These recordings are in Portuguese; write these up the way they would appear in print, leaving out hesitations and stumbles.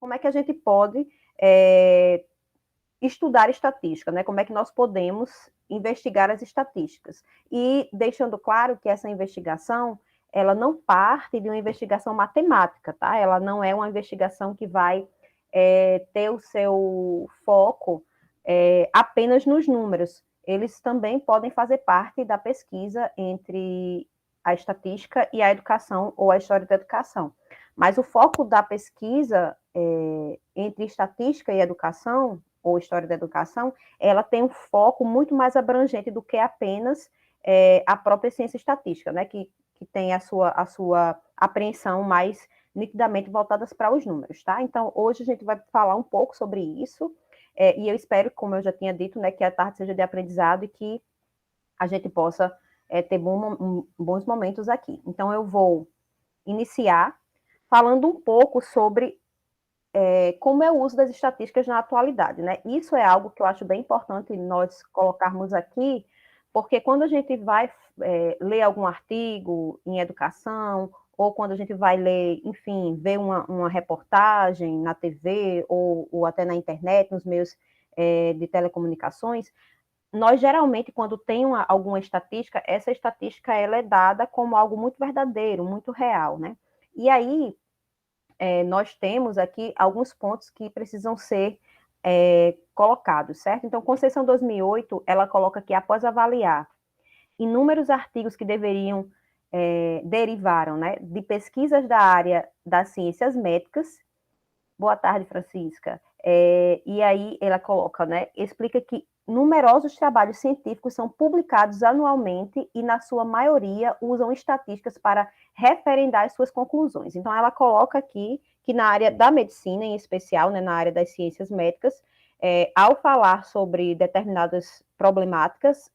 como é que a gente pode é, estudar estatística, né? Como é que nós podemos investigar as estatísticas. E deixando claro que essa investigação, ela não parte de uma investigação matemática, tá? Ela não é uma investigação que vai ter o seu foco apenas nos números. Eles também podem fazer parte da pesquisa entre a estatística e a educação ou a história da educação. Mas o foco da pesquisa entre estatística e educação, ou história da educação, ela tem um foco muito mais abrangente do que apenas a própria ciência estatística, né, que tem a sua apreensão mais nitidamente voltadas para os números, tá? Então, hoje a gente vai falar um pouco sobre isso, e eu espero, como eu já tinha dito, né, que a tarde seja de aprendizado e que a gente possa ter bons momentos aqui. Então, eu vou iniciar falando um pouco sobre como é o uso das estatísticas na atualidade, né? Isso é algo que eu acho bem importante nós colocarmos aqui, porque quando a gente vai ler algum artigo em educação, ou quando a gente vai ler, enfim, ver uma reportagem na TV, ou até na internet, nos meios de telecomunicações, nós geralmente, quando tem alguma estatística, essa estatística ela é dada como algo muito verdadeiro, muito real, né? E aí, nós temos aqui alguns pontos que precisam ser colocados, certo? Então, Conceição 2008, ela coloca que após avaliar inúmeros artigos que derivaram, né, de pesquisas da área das ciências médicas. Boa tarde, Francisca. E aí ela coloca, né, explica que numerosos trabalhos científicos são publicados anualmente e, na sua maioria, usam estatísticas para referendar as suas conclusões. Então, ela coloca aqui que na área da medicina, em especial, né, na área das ciências médicas, ao falar sobre determinadas problemáticas,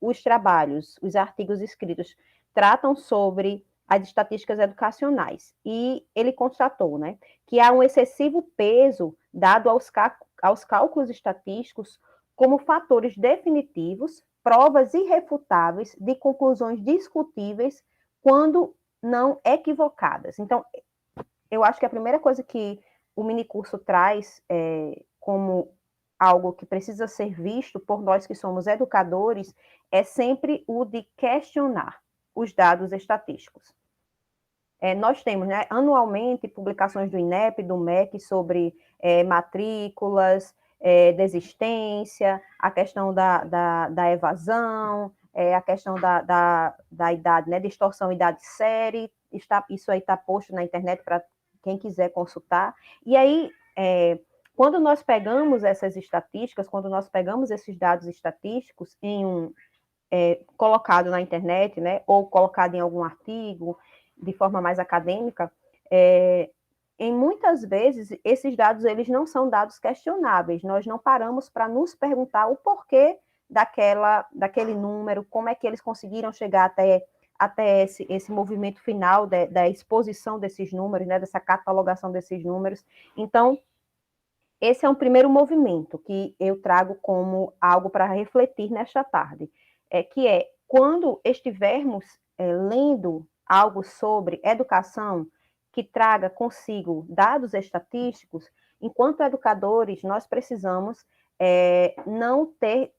os trabalhos, os artigos escritos tratam sobre as estatísticas educacionais. E ele constatou, né, que há um excessivo peso dado aos cálculos estatísticos como fatores definitivos, provas irrefutáveis de conclusões discutíveis quando não equivocadas. Então, eu acho que a primeira coisa que o minicurso traz como algo que precisa ser visto por nós que somos educadores é sempre o de questionar os dados estatísticos. Nós temos, né, anualmente publicações do INEP, do MEC, sobre matrículas, desistência, a questão da evasão, a questão da idade, né, distorção idade-série, isso aí está posto na internet para quem quiser consultar. E aí, quando nós pegamos essas estatísticas, quando nós pegamos esses dados estatísticos colocado na internet, né, ou colocado em algum artigo, de forma mais acadêmica, em muitas vezes esses dados eles não são dados questionáveis. Nós não paramos para nos perguntar o porquê daquele número, como é que eles conseguiram chegar até esse movimento final da exposição desses números, né, dessa catalogação desses números. Então, esse é um primeiro movimento que eu trago como algo para refletir nesta tarde, que é quando estivermos lendo algo sobre educação que traga consigo dados estatísticos, enquanto educadores, nós precisamos não ter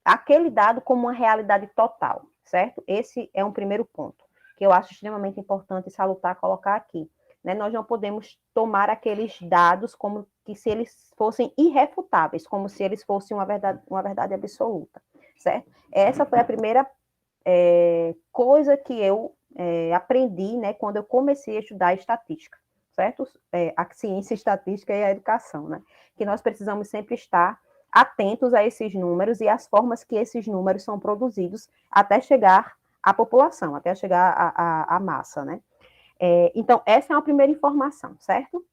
aquele dado como uma realidade total, certo? Esse é um primeiro ponto, que eu acho extremamente importante e salutar colocar aqui. Né? Nós não podemos tomar aqueles dados como que se eles fossem irrefutáveis, como se eles fossem uma verdade absoluta, certo? Essa foi a primeira coisa que eu aprendi, né, quando eu comecei a estudar estatística, certo? A ciência estatística e a educação, né? Que nós precisamos sempre estar atentos a esses números e às formas que esses números são produzidos até chegar à população, até chegar à massa, né? Então, essa é uma primeira informação, certo?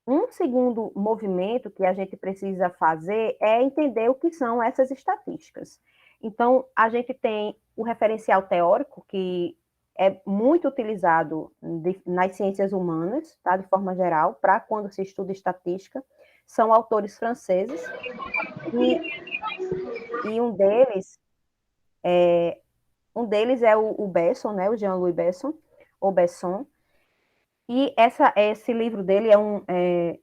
Um segundo movimento que a gente precisa fazer é entender o que são essas estatísticas. Então, a gente tem o referencial teórico, que é muito utilizado nas ciências humanas, tá, de forma geral, para quando se estuda estatística. São autores franceses, e um deles é o Besson, né, o Jean-Louis Besson, ou Besson, E esse livro dele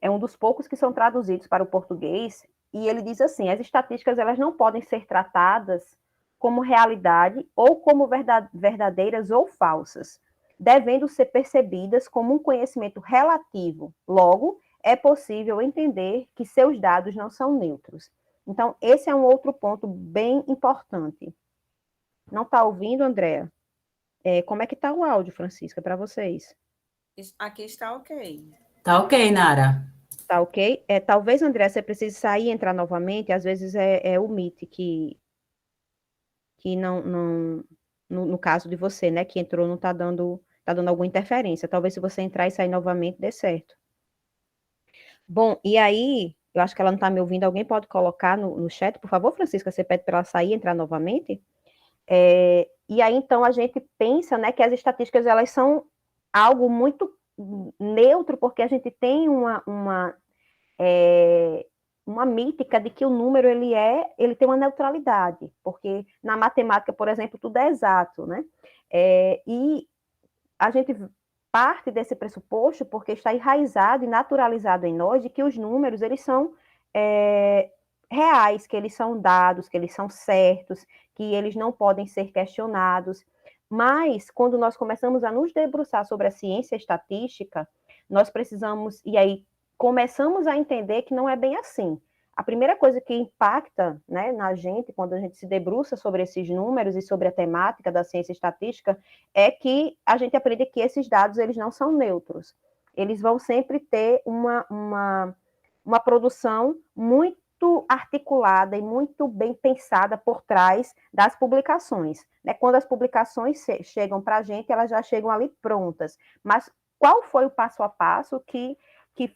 é um dos poucos que são traduzidos para o português, e ele diz assim, as estatísticas elas não podem ser tratadas como realidade ou como verdadeiras ou falsas, devendo ser percebidas como um conhecimento relativo. Logo, é possível entender que seus dados não são neutros. Então, esse é um outro ponto bem importante. Não está ouvindo, Andréa? Como é que está o áudio, Francisca, para vocês? Aqui está ok. Tá ok, Nara. Tá ok? Talvez, André, você precise sair e entrar novamente. Às vezes é o Meet que não no caso de você, né, que entrou, não tá dando alguma interferência. Talvez se você entrar e sair novamente, dê certo. Bom, e aí, eu acho que ela não está me ouvindo. Alguém pode colocar no chat, por favor, Francisca, você pede para ela sair e entrar novamente? E aí, então, a gente pensa, né, que as estatísticas, elas são algo muito neutro, porque a gente tem uma mítica de que o número ele tem uma neutralidade, porque na matemática, por exemplo, tudo é exato, né? E a gente parte desse pressuposto porque está enraizado e naturalizado em nós de que os números eles são reais, que eles são dados, que eles são certos, que eles não podem ser questionados. Mas quando nós começamos a nos debruçar sobre a ciência estatística, nós precisamos, e aí começamos a entender que não é bem assim. A primeira coisa que impacta, né, na gente, quando a gente se debruça sobre esses números e sobre a temática da ciência estatística, é que a gente aprende que esses dados eles não são neutros. Eles vão sempre ter uma produção muito articulada e muito bem pensada por trás das publicações. Né? Quando as publicações chegam para a gente, elas já chegam ali prontas. Mas qual foi o passo a passo que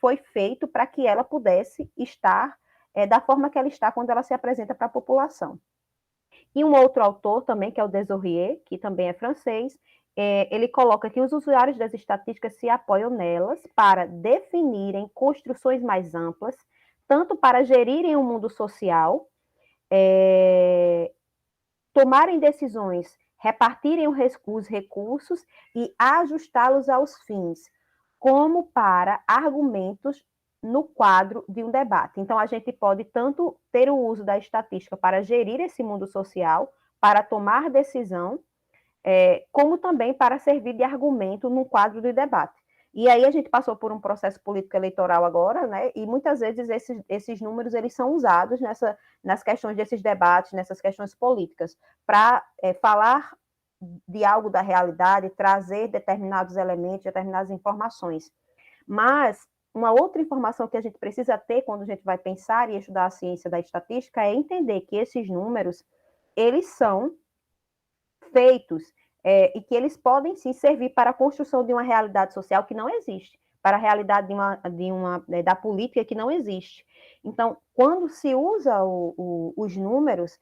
foi feito para que ela pudesse estar da forma que ela está quando ela se apresenta para a população? E um outro autor também, que é o Desourier, que também é francês, ele coloca que os usuários das estatísticas se apoiam nelas para definirem construções mais amplas, tanto para gerirem o mundo social, tomarem decisões, repartirem os recursos e ajustá-los aos fins, como para argumentos no quadro de um debate. Então, a gente pode tanto ter o uso da estatística para gerir esse mundo social, para tomar decisão, como também para servir de argumento no quadro de debate. E aí a gente passou por um processo político eleitoral agora, né? E muitas vezes esses números eles são usados nas questões desses debates, nessas questões políticas, para falar de algo da realidade, trazer determinados elementos, determinadas informações. Mas uma outra informação que a gente precisa ter quando a gente vai pensar e estudar a ciência da estatística é entender que esses números eles são feitos e que eles podem sim servir para a construção de uma realidade social que não existe, para a realidade da política que não existe. Então, quando se usa os números,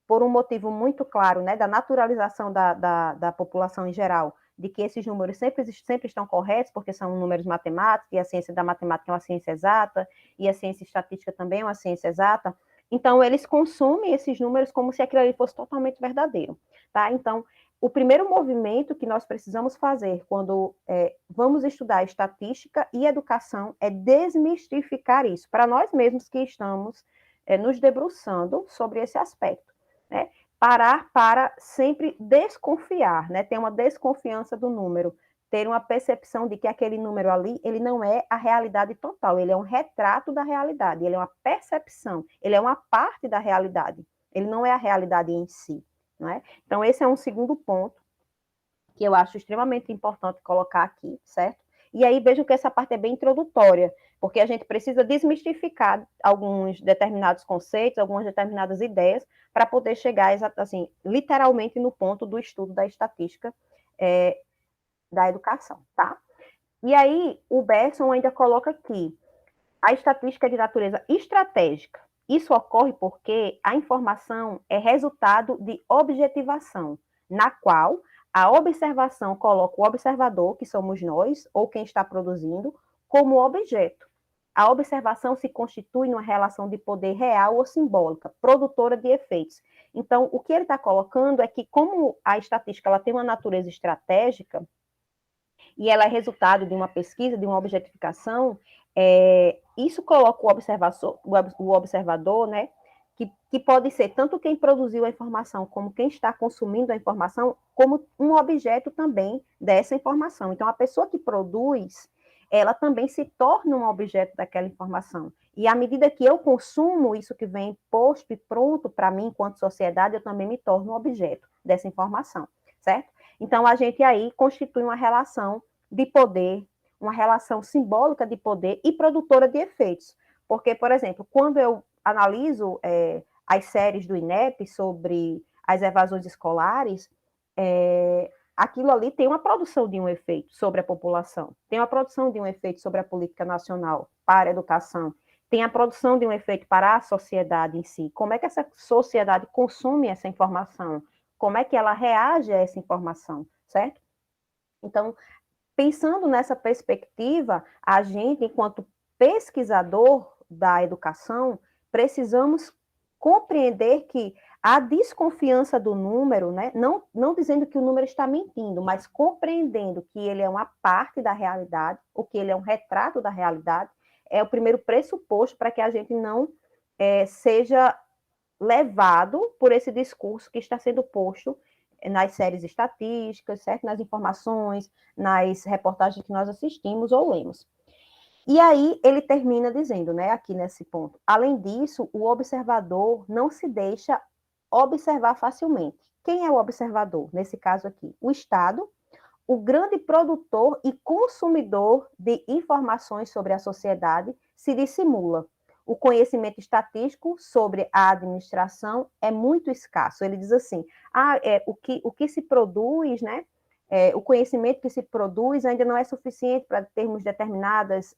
por um motivo muito claro, né, da naturalização da população em geral, de que esses números sempre estão corretos, porque são números matemáticos, e a ciência da matemática é uma ciência exata, e a ciência estatística também é uma ciência exata, então eles consumem esses números como se aquilo ali fosse totalmente verdadeiro. Tá? Então, o primeiro movimento que nós precisamos fazer quando vamos estudar estatística e educação é desmistificar isso, para nós mesmos que estamos nos debruçando sobre esse aspecto. Né? Parar para sempre desconfiar, né? Ter uma desconfiança do número, ter uma percepção de que aquele número ali, ele não é a realidade total, ele é um retrato da realidade, ele é uma percepção, ele é uma parte da realidade, ele não é a realidade em si, não é? Então, esse é um segundo ponto que eu acho extremamente importante colocar aqui, certo? E aí vejam que essa parte é bem introdutória, porque a gente precisa desmistificar alguns determinados conceitos, algumas determinadas ideias, para poder chegar, assim, literalmente no ponto do estudo da estatística da educação, tá? E aí o Bergson ainda coloca aqui, a estatística é de natureza estratégica. Isso ocorre porque a informação é resultado de objetivação, na qual a observação coloca o observador, que somos nós, ou quem está produzindo, como objeto. A observação se constitui numa relação de poder real ou simbólica, produtora de efeitos. Então, o que ele está colocando é que, como a estatística ela tem uma natureza estratégica, e ela é resultado de uma pesquisa, de uma objetificação, isso coloca o observador, né, que pode ser tanto quem produziu a informação como quem está consumindo a informação, como um objeto também dessa informação. Então, a pessoa que produz, ela também se torna um objeto daquela informação. E à medida que eu consumo isso que vem posto e pronto para mim, enquanto sociedade, eu também me torno um objeto dessa informação, certo? Então, a gente aí constitui uma relação de poder, uma relação simbólica de poder e produtora de efeitos. Porque, por exemplo, quando eu analiso as séries do INEP sobre as evasões escolares, aquilo ali tem uma produção de um efeito sobre a população, tem uma produção de um efeito sobre a política nacional para a educação, tem a produção de um efeito para a sociedade em si. Como é que essa sociedade consome essa informação? Como é que ela reage a essa informação, certo? Então, pensando nessa perspectiva, a gente, enquanto pesquisador da educação, precisamos compreender que a desconfiança do número, né, não dizendo que o número está mentindo, mas compreendendo que ele é uma parte da realidade, ou que ele é um retrato da realidade, é o primeiro pressuposto para que a gente não seja levado por esse discurso que está sendo posto nas séries estatísticas, certo? Nas informações, nas reportagens que nós assistimos ou lemos. E aí ele termina dizendo, né, aqui nesse ponto, além disso, o observador não se deixa observar facilmente. Quem é o observador, nesse caso aqui? O Estado, o grande produtor e consumidor de informações sobre a sociedade, se dissimula. O conhecimento estatístico sobre a administração é muito escasso. Ele diz assim, o que se produz, né, o conhecimento que se produz ainda não é suficiente para termos determinadas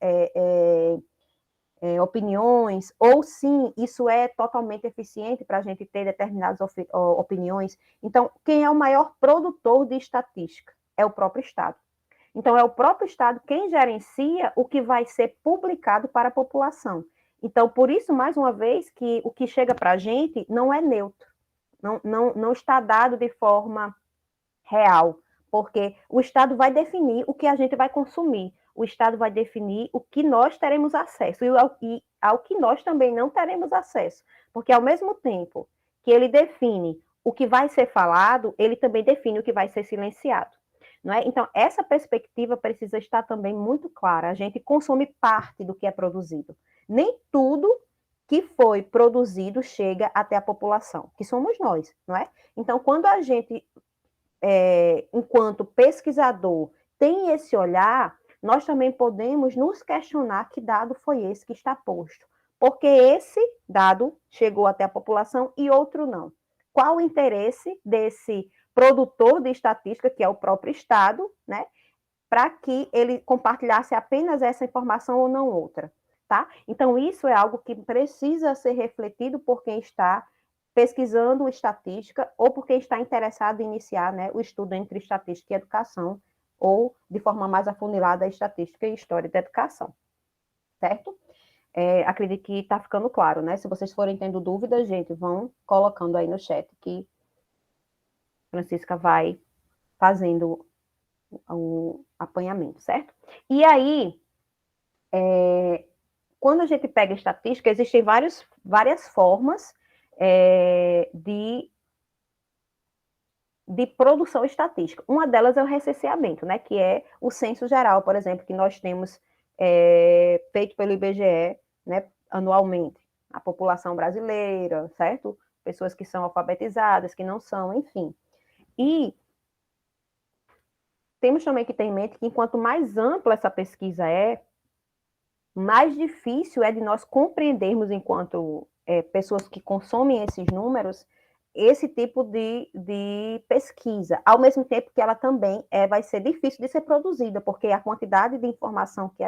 opiniões, ou sim, isso é totalmente eficiente para a gente ter determinadas opiniões. Então, quem é o maior produtor de estatística? É o próprio Estado. Então, é o próprio Estado quem gerencia o que vai ser publicado para a população. Então, por isso, mais uma vez, que o que chega para a gente não é neutro, não está dado de forma real, porque o Estado vai definir o que a gente vai consumir, o Estado vai definir o que nós teremos acesso e ao que nós também não teremos acesso, porque ao mesmo tempo que ele define o que vai ser falado, ele também define o que vai ser silenciado. Não é? Então, essa perspectiva precisa estar também muito clara. A gente consome parte do que é produzido. Nem tudo que foi produzido chega até a população, que somos nós, não é? Então, quando a gente enquanto pesquisador, tem esse olhar, nós também podemos nos questionar que dado foi esse que está posto. Porque esse dado chegou até a população e outro não. Qual o interesse desse produtor de estatística, que é o próprio Estado, né, para que ele compartilhasse apenas essa informação ou não outra, tá? Então, isso é algo que precisa ser refletido por quem está pesquisando estatística ou por quem está interessado em iniciar, né, o estudo entre estatística e educação, ou de forma mais afunilada, estatística e história da educação, certo? Acredito que está ficando claro, né? Se vocês forem tendo dúvidas, gente, vão colocando aí no chat que Francisca vai fazendo o apanhamento, certo? E aí, quando a gente pega estatística, existem várias formas de produção estatística. Uma delas é o recenseamento, né, que é o censo geral, por exemplo, que nós temos feito pelo IBGE, né, anualmente. A população brasileira, certo? Pessoas que são alfabetizadas, que não são, enfim. E temos também que ter em mente que, enquanto mais ampla essa pesquisa mais difícil é de nós compreendermos, enquanto pessoas que consomem esses números, esse tipo de pesquisa, ao mesmo tempo que ela também vai ser difícil de ser produzida, porque a quantidade de informação que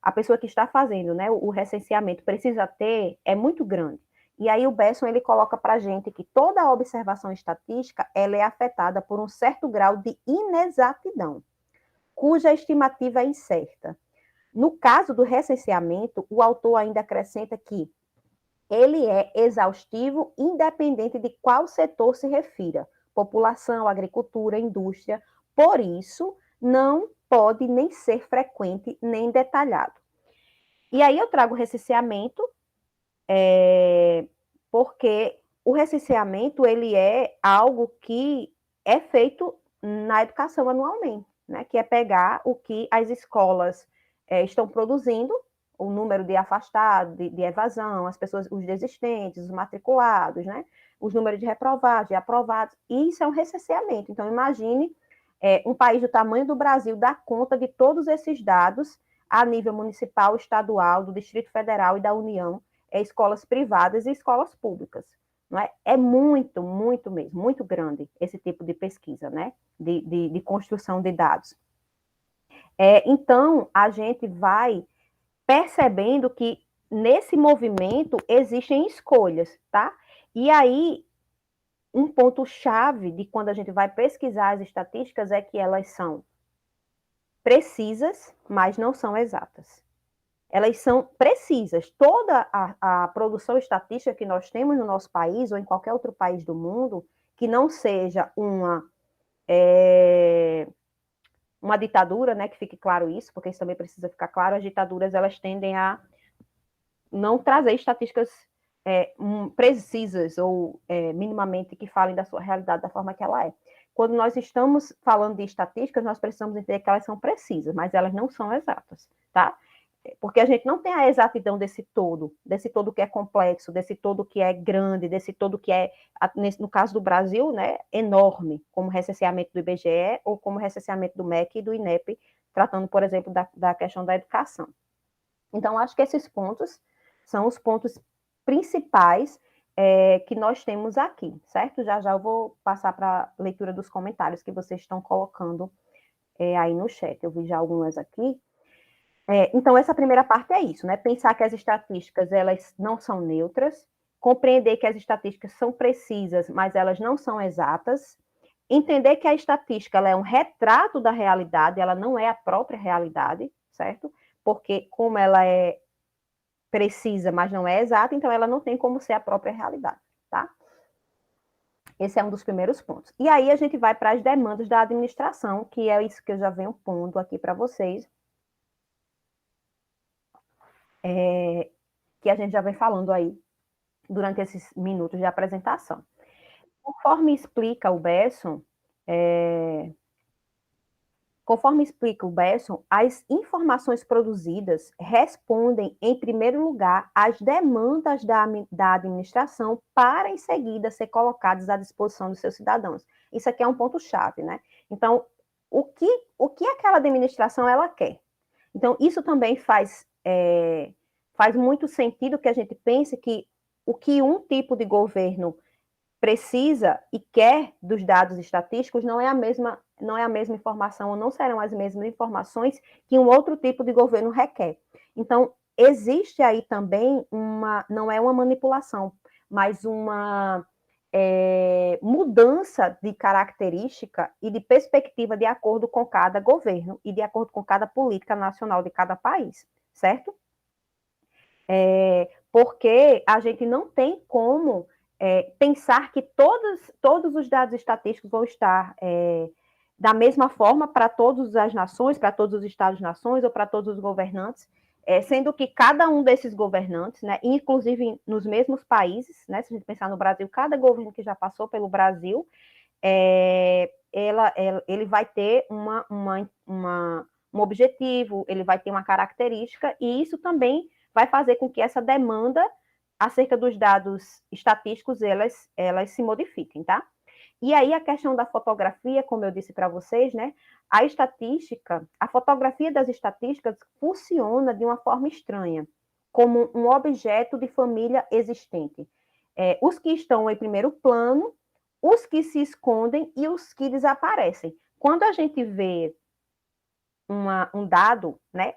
a pessoa que está fazendo, né, o recenseamento precisa ter é muito grande. E aí o Besson, ele coloca para a gente que toda a observação estatística ela é afetada por um certo grau de inexatidão, cuja estimativa é incerta. No caso do recenseamento, o autor ainda acrescenta que ele é exaustivo, independente de qual setor se refira, população, agricultura, indústria, Por isso, não pode nem ser frequente nem detalhado. E aí eu trago o recenseamento, porque o recenseamento ele é algo que é feito na educação anualmente, né? Que é pegar o que as escolas estão produzindo, o número de afastados, de evasão, as pessoas, os desistentes, os matriculados, né? Os números de reprovados, de aprovados, e isso é um recenseamento. Então, imagine um país do tamanho do Brasil dar conta de todos esses dados a nível municipal, estadual, do Distrito Federal e da União, escolas privadas e escolas públicas. Não é? É muito, muito mesmo, muito grande esse tipo de pesquisa, né? De construção de dados. Então, a gente vai percebendo que nesse movimento existem escolhas, tá? E aí, um ponto-chave de quando a gente vai pesquisar as estatísticas é que elas são precisas, mas não são exatas. Elas são precisas. Toda a produção estatística que nós temos no nosso país, ou em qualquer outro país do mundo, que não seja uma ditadura, né, que fique claro isso, porque isso também precisa ficar claro, as ditaduras elas tendem a não trazer estatísticas precisas ou minimamente que falem da sua realidade da forma que ela é. Quando nós estamos falando de estatísticas, nós precisamos entender que elas são precisas, mas elas não são exatas, tá? Porque a gente não tem a exatidão desse todo que é complexo, desse todo que é grande, desse todo que é, no caso do Brasil, né, enorme, como recenseamento do IBGE ou como recenseamento do MEC e do INEP, tratando, por exemplo, da questão da educação. Então, acho que esses pontos são os pontos principais que nós temos aqui, certo? Já já eu vou passar para a leitura dos comentários que vocês estão colocando aí no chat. Eu vi já algumas aqui. Então, essa primeira parte é isso, né? Pensar que as estatísticas, elas não são neutras, compreender que as estatísticas são precisas, mas elas não são exatas, entender que a estatística ela é um retrato da realidade, ela não é a própria realidade, certo? Porque como ela é precisa, mas não é exata, então ela não tem como ser a própria realidade, tá? Esse é um dos primeiros pontos. E aí a gente vai para as demandas da administração, que é isso que eu já venho pondo aqui para vocês, que a gente já vem falando aí durante esses minutos de apresentação. Conforme explica o Besson, as informações produzidas respondem, em primeiro lugar, às demandas da administração para, em seguida, ser colocadas à disposição dos seus cidadãos. Isso aqui é um ponto-chave, né? Então, o que aquela administração ela quer? Então, isso também faz muito sentido que a gente pense que o que um tipo de governo precisa e quer dos dados estatísticos não é a mesma informação, ou não serão as mesmas informações que um outro tipo de governo requer. Então, existe aí também não é uma manipulação, mas uma mudança de característica e de perspectiva de acordo com cada governo e de acordo com cada política nacional de cada país, certo? Porque a gente não tem como pensar que todos os dados estatísticos vão estar da mesma forma para todas as nações, para todos os estados-nações ou para todos os governantes, sendo que cada um desses governantes, né, inclusive nos mesmos países, né, se a gente pensar no Brasil, cada governo que já passou pelo Brasil, ele vai ter um objetivo, ele vai ter uma característica, e isso também vai fazer com que essa demanda acerca dos dados estatísticos, elas se modifiquem, tá? E aí a questão da fotografia, como eu disse para vocês, né? A fotografia das estatísticas funciona de uma forma estranha, como um objeto de família existente. Os que estão em primeiro plano, os que se escondem e os que desaparecem. Quando a gente vê um dado, né?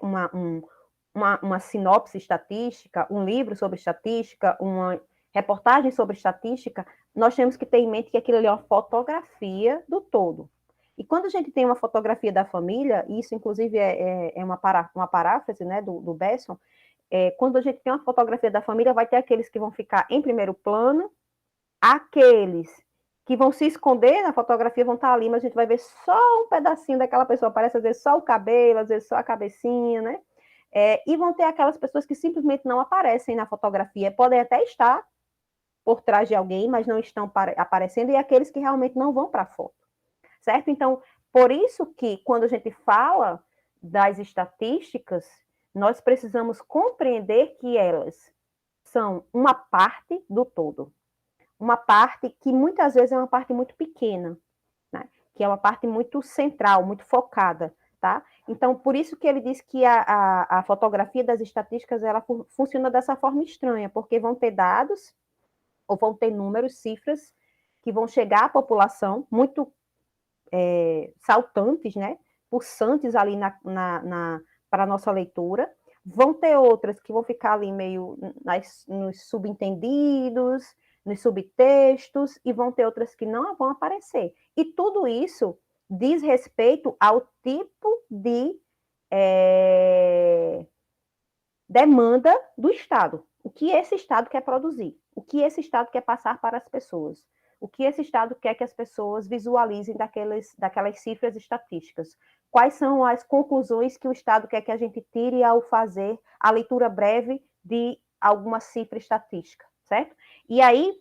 Uma sinopse estatística, um livro sobre estatística, uma reportagem sobre estatística, nós temos que ter em mente que aquilo ali é uma fotografia do todo. E quando a gente tem uma fotografia da família, isso inclusive é uma paráfrase, né, do Besson, quando a gente tem uma fotografia da família, vai ter aqueles que vão ficar em primeiro plano, aqueles que vão se esconder na fotografia, vão estar ali, mas a gente vai ver só um pedacinho daquela pessoa, aparece às vezes só o cabelo, às vezes só a cabecinha, né? E vão ter aquelas pessoas que simplesmente não aparecem na fotografia, podem até estar por trás de alguém, mas não estão aparecendo, e aqueles que realmente não vão para a foto, certo? Então, por isso que quando a gente fala das estatísticas, nós precisamos compreender que elas são uma parte do todo. Uma parte que muitas vezes é uma parte muito pequena, né? Que é uma parte muito central, muito focada, tá? Então, por isso que ele diz que a fotografia das estatísticas, ela funciona dessa forma estranha, porque vão ter dados, ou vão ter números, cifras, que vão chegar à população muito saltantes, né? Pulsantes ali para a nossa leitura. Vão ter outras que vão ficar ali meio nos subentendidos, nos subtextos, e vão ter outras que não vão aparecer. E tudo isso diz respeito ao tipo de demanda do Estado. O que esse Estado quer produzir? O que esse Estado quer passar para as pessoas? O que esse Estado quer que as pessoas visualizem daquelas cifras estatísticas? Quais são as conclusões que o Estado quer que a gente tire ao fazer a leitura breve de alguma cifra estatística, certo? E aí,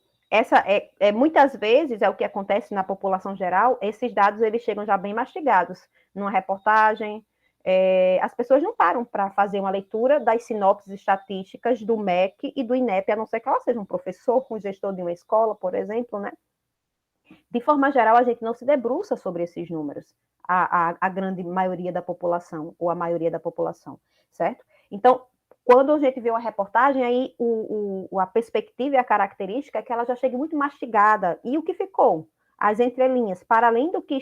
muitas vezes, é o que acontece na população geral, esses dados eles chegam já bem mastigados, numa reportagem. As pessoas não param para fazer uma leitura das sinopses estatísticas do MEC e do INEP, a não ser que ela seja um professor, um gestor de uma escola, por exemplo, né? De forma geral, a gente não se debruça sobre esses números, a grande maioria da população, ou a maioria da população, certo? Então, quando a gente vê uma reportagem, aí a perspectiva e a característica é que ela já chega muito mastigada. E o que ficou? As entrelinhas, para além do que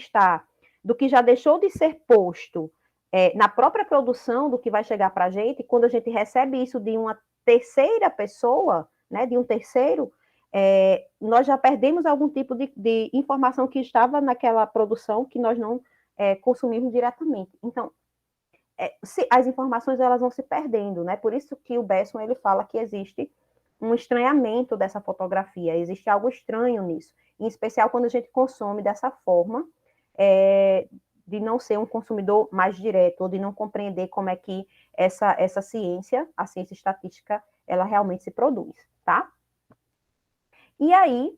já deixou de ser posto na própria produção do que vai chegar para a gente, quando a gente recebe isso de uma terceira pessoa, né, de um terceiro, nós já perdemos algum tipo de informação que estava naquela produção que nós não consumimos diretamente. Então, as informações elas vão se perdendo, né? Por isso que o Besson ele fala que existe um estranhamento dessa fotografia, existe algo estranho nisso, em especial quando a gente consome dessa forma, de não ser um consumidor mais direto, ou de não compreender como é que essa ciência, a ciência estatística, ela realmente se produz, tá? E aí,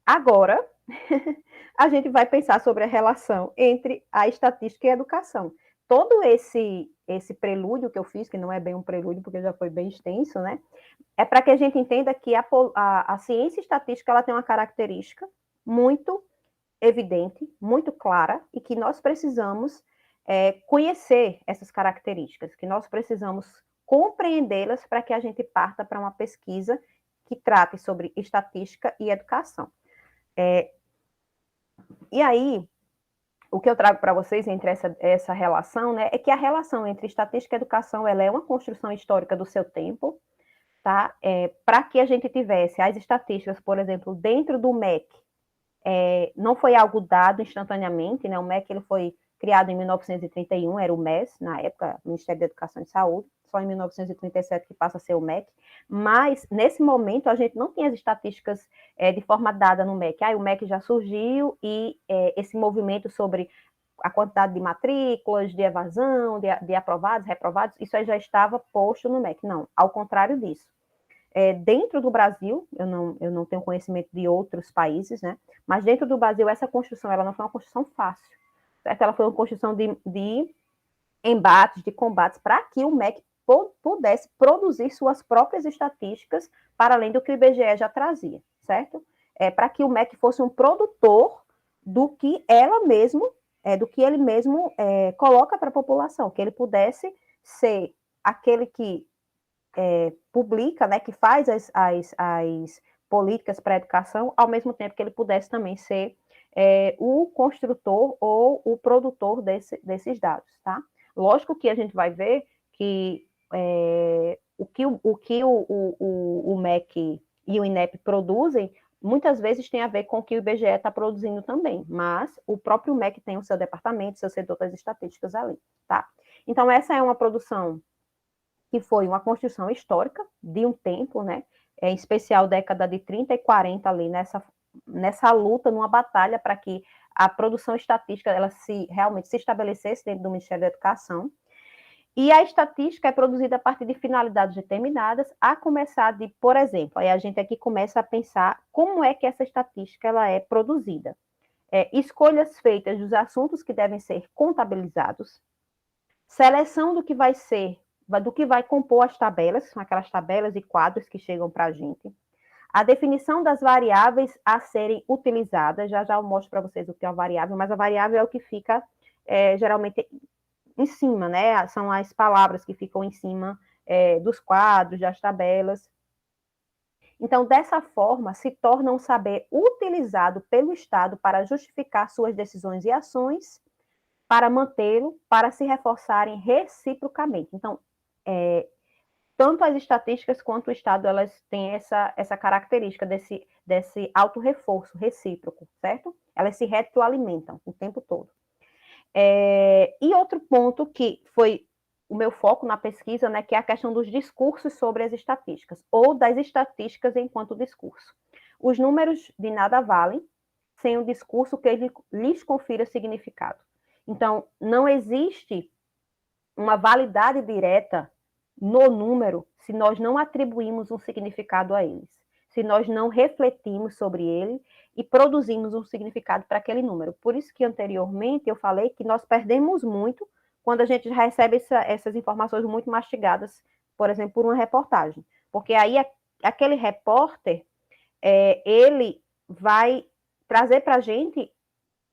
agora, a gente vai pensar sobre a relação entre a estatística e a educação. Todo esse prelúdio que eu fiz, que não é bem um prelúdio, porque já foi bem extenso, né? É para que a gente entenda que a ciência estatística ela tem uma característica muito evidente, muito clara, e que nós precisamos conhecer essas características, que nós precisamos compreendê-las para que a gente parta para uma pesquisa que trate sobre estatística e educação. E aí, o que eu trago para vocês entre essa relação, né, é que a relação entre estatística e educação ela é uma construção histórica do seu tempo, tá? Para que a gente tivesse as estatísticas, por exemplo, dentro do MEC, não foi algo dado instantaneamente, né? O MEC ele foi criado em 1931, era o MES, na época, Ministério da Educação e Saúde, só em 1937 que passa a ser o MEC, mas nesse momento a gente não tinha as estatísticas de forma dada no MEC. Aí o MEC já surgiu e esse movimento sobre a quantidade de matrículas, de evasão, de aprovados, reprovados, isso aí já estava posto no MEC. Não, ao contrário disso. Dentro do Brasil, eu não tenho conhecimento de outros países, né? Mas dentro do Brasil, essa construção ela não foi uma construção fácil, certo? Ela foi uma construção de embates, de combates, para que o MEC pudesse produzir suas próprias estatísticas, para além do que o IBGE já trazia, certo? Para que o MEC fosse um produtor do que do que ele mesmo coloca para a população, que ele pudesse ser aquele que publica, né, que faz as políticas para a educação, ao mesmo tempo que ele pudesse também ser o construtor ou o produtor desses dados, tá? Lógico que a gente vai ver que o que o MEC e o INEP produzem muitas vezes tem a ver com o que o IBGE está produzindo também, mas o próprio MEC tem o seu departamento, seu setor das estatísticas ali, tá? Então, essa é uma produção que foi uma construção histórica de um tempo, né? Em especial década de 30 e 40 ali, nessa luta, numa batalha para que a produção estatística ela realmente se estabelecesse dentro do Ministério da Educação. E a estatística é produzida a partir de finalidades determinadas, a começar de, por exemplo, aí a gente aqui começa a pensar como é que essa estatística ela é produzida. Escolhas feitas dos assuntos que devem ser contabilizados, seleção do que vai compor as tabelas, são aquelas tabelas e quadros que chegam para a gente, a definição das variáveis a serem utilizadas, já eu mostro para vocês o que é uma variável, mas a variável é o que fica geralmente em cima, né? São as palavras que ficam em cima dos quadros, das tabelas. Então, dessa forma, se torna um saber utilizado pelo Estado para justificar suas decisões e ações, para mantê-lo, para se reforçarem reciprocamente. Então, tanto as estatísticas quanto o Estado, elas têm essa característica desse auto-reforço recíproco, certo? Elas se retroalimentam o tempo todo. E outro ponto que foi o meu foco na pesquisa, né, que é a questão dos discursos sobre as estatísticas, ou das estatísticas enquanto discurso. Os números de nada valem sem um discurso que lhes confira significado. Então, não existe uma validade direta no número se nós não atribuímos um significado a eles, se nós não refletimos sobre ele e produzimos um significado para aquele número. Por isso que anteriormente eu falei que nós perdemos muito quando a gente recebe essas informações muito mastigadas, por exemplo, por uma reportagem. Porque aí aquele repórter, ele vai trazer para a gente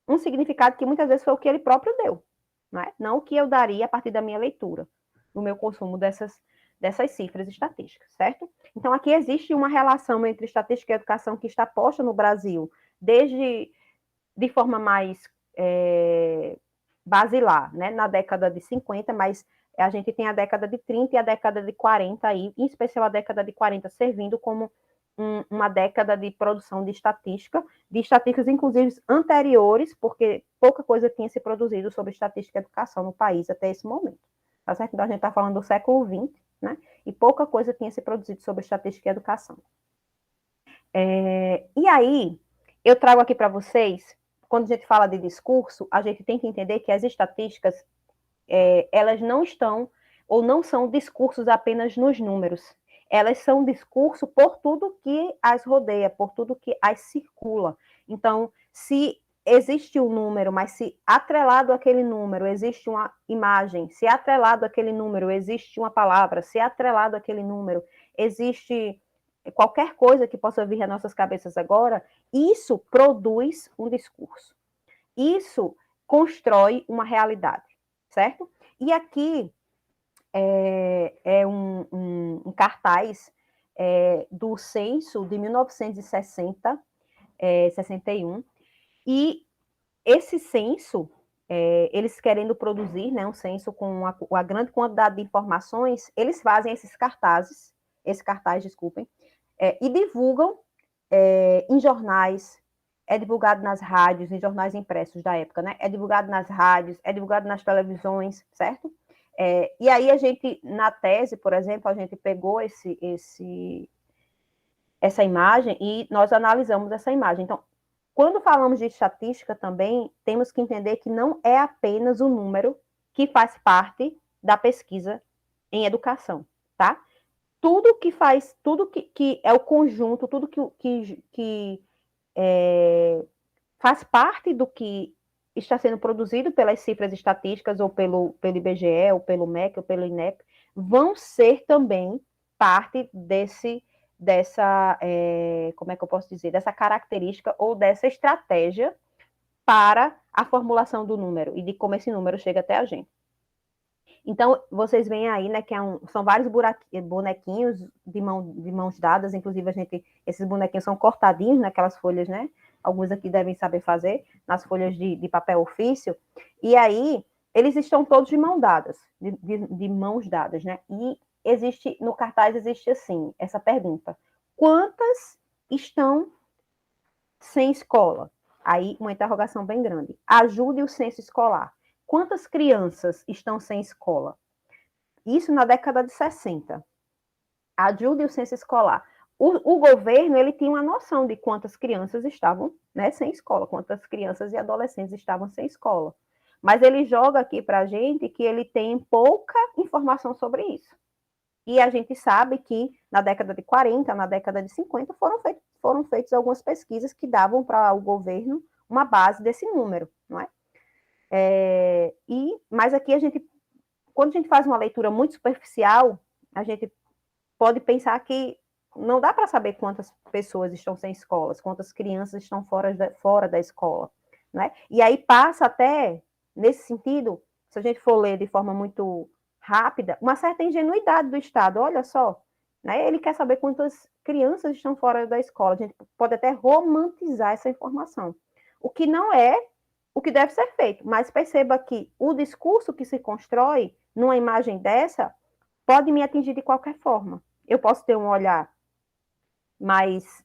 um significado que muitas vezes foi o que ele próprio deu, não o que eu daria a partir da minha leitura, no meu consumo dessas cifras estatísticas, certo? Então, aqui existe uma relação entre estatística e educação que está posta no Brasil de forma mais basilar, né, na década de 50, mas a gente tem a década de 30 e a década de 40 aí, em especial a década de 40 servindo como uma década de produção de estatísticas inclusive anteriores, porque pouca coisa tinha se produzido sobre estatística e educação no país até esse momento. Tá certo? Então, a gente está falando do século XX, né? E pouca coisa tinha se produzido sobre estatística e educação. E aí, eu trago aqui para vocês, quando a gente fala de discurso, a gente tem que entender que as estatísticas, elas não estão, ou não são discursos apenas nos números. Elas são discurso por tudo que as rodeia, por tudo que as circula. Então, se existe um número, mas se atrelado àquele número existe uma imagem, se atrelado àquele número existe uma palavra, se atrelado àquele número existe qualquer coisa que possa vir às nossas cabeças agora, isso produz um discurso. Isso constrói uma realidade, certo? E aqui é um cartaz do censo de 1960, 61, e esse censo, eles querendo produzir, né, um censo com uma grande quantidade de informações, eles fazem esse cartaz, desculpem, e divulgam em jornais, é divulgado nas rádios, em jornais impressos da época, né? É divulgado nas rádios, é divulgado nas televisões, certo? E aí a gente, na tese, por exemplo, a gente pegou essa imagem e nós analisamos essa imagem. Então, quando falamos de estatística também, temos que entender que não é apenas o número que faz parte da pesquisa em educação, tá? Tudo que é o conjunto, tudo que faz parte do que está sendo produzido pelas cifras estatísticas, ou pelo IBGE, ou pelo MEC, ou pelo INEP, vão ser também parte dessa, como é que eu posso dizer, dessa característica ou dessa estratégia para a formulação do número e de como esse número chega até a gente. Então, vocês veem aí, né, que são vários bonequinhos de mãos dadas, inclusive esses bonequinhos são cortadinhos naquelas folhas, né? Alguns aqui devem saber fazer, nas folhas de papel ofício, e aí eles estão todos de mãos dadas, de mãos dadas, né? E no cartaz existe assim, essa pergunta: quantas estão sem escola? Aí uma interrogação bem grande. Ajude o censo escolar. Quantas crianças estão sem escola? Isso na década de 60. Ajude o censo escolar. o governo, ele tinha uma noção de quantas crianças estavam, né, sem escola, quantas crianças e adolescentes estavam sem escola. Mas ele joga aqui para a gente que ele tem pouca informação sobre isso. E a gente sabe que na década de 40, na década de 50, foram feitas algumas pesquisas que davam para o governo uma base desse número, não é? Mas aqui quando a gente faz uma leitura muito superficial, a gente pode pensar que não dá para saber quantas pessoas estão sem escolas, quantas crianças estão fora da escola, né? E aí passa até, nesse sentido, se a gente for ler de forma muito rápida, uma certa ingenuidade do Estado. Olha só, né? Ele quer saber quantas crianças estão fora da escola. A gente pode até romantizar essa informação, o que não é o que deve ser feito. Mas perceba que o discurso que se constrói numa imagem dessa pode me atingir de qualquer forma. Eu posso ter um olhar mais,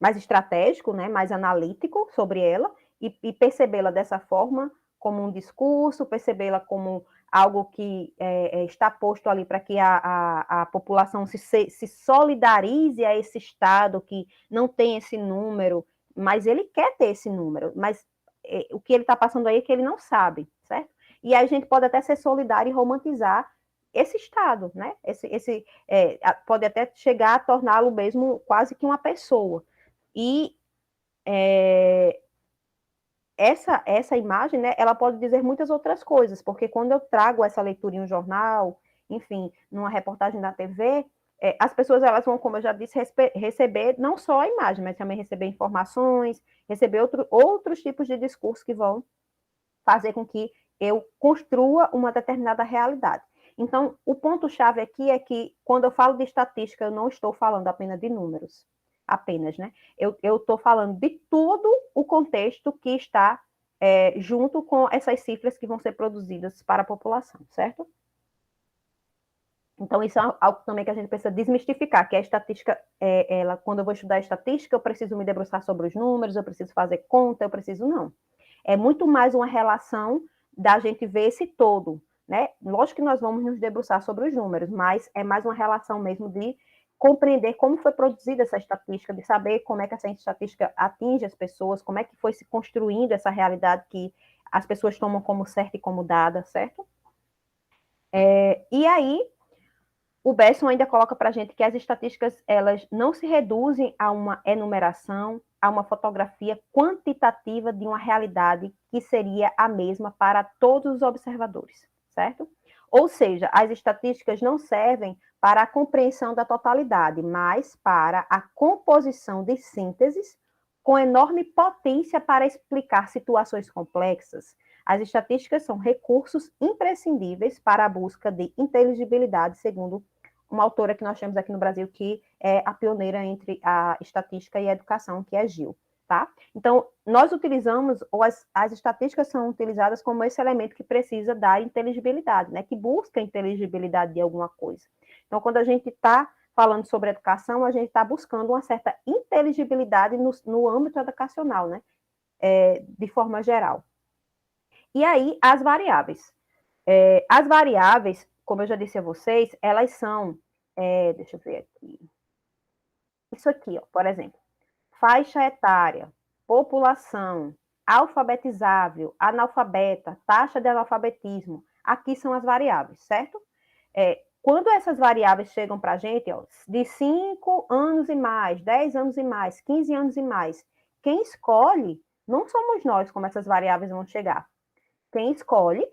mais estratégico, né, mais analítico sobre ela e percebê-la dessa forma, como um discurso, percebê-la como algo que está posto ali para que a população se solidarize a esse Estado que não tem esse número, mas ele quer ter esse número, mas o que ele está passando aí é que ele não sabe, certo? E aí a gente pode até ser solidário e romantizar esse Estado, né? Pode até chegar a torná-lo mesmo quase que uma pessoa. E essa imagem, né, ela pode dizer muitas outras coisas, porque quando eu trago essa leitura em um jornal, enfim, numa reportagem da TV, as pessoas elas vão, como eu já disse, receber não só a imagem, mas também receber informações, receber outros tipos de discurso que vão fazer com que eu construa uma determinada realidade. Então, o ponto-chave aqui é que, quando eu falo de estatística, eu não estou falando apenas de números, apenas, né? Eu estou falando de todo o contexto que está junto com essas cifras que vão ser produzidas para a população, certo? Então, isso é algo também que a gente precisa desmistificar, que a estatística, quando eu vou estudar estatística, eu preciso me debruçar sobre os números, eu preciso fazer conta, eu preciso não. É muito mais uma relação da gente ver esse todo, né? Lógico que nós vamos nos debruçar sobre os números, mas é mais uma relação mesmo de compreender como foi produzida essa estatística, de saber como é que essa estatística atinge as pessoas, como é que foi se construindo essa realidade que as pessoas tomam como certa e como dada, certo? E aí, o Besson ainda coloca para a gente que as estatísticas elas não se reduzem a uma enumeração, a uma fotografia quantitativa de uma realidade que seria a mesma para todos os observadores, certo? Ou seja, as estatísticas não servem para a compreensão da totalidade, mas para a composição de sínteses com enorme potência para explicar situações complexas. As estatísticas são recursos imprescindíveis para a busca de inteligibilidade, segundo uma autora que nós temos aqui no Brasil, que é a pioneira entre a estatística e a educação, que é Gil, tá? Então, nós utilizamos, ou as estatísticas são utilizadas como esse elemento que precisa da inteligibilidade, né? Que busca a inteligibilidade de alguma coisa. Então, quando a gente está falando sobre educação, a gente está buscando uma certa inteligibilidade no âmbito educacional, né? De forma geral. E aí, as variáveis. As variáveis, como eu já disse a vocês, elas são, deixa eu ver aqui, isso aqui, ó, por exemplo, faixa etária, população, alfabetizável, analfabeta, taxa de analfabetismo, aqui são as variáveis, certo? Quando essas variáveis chegam para a gente, ó, de 5 anos e mais, 10 anos e mais, 15 anos e mais, quem escolhe não somos nós como essas variáveis vão chegar. Quem escolhe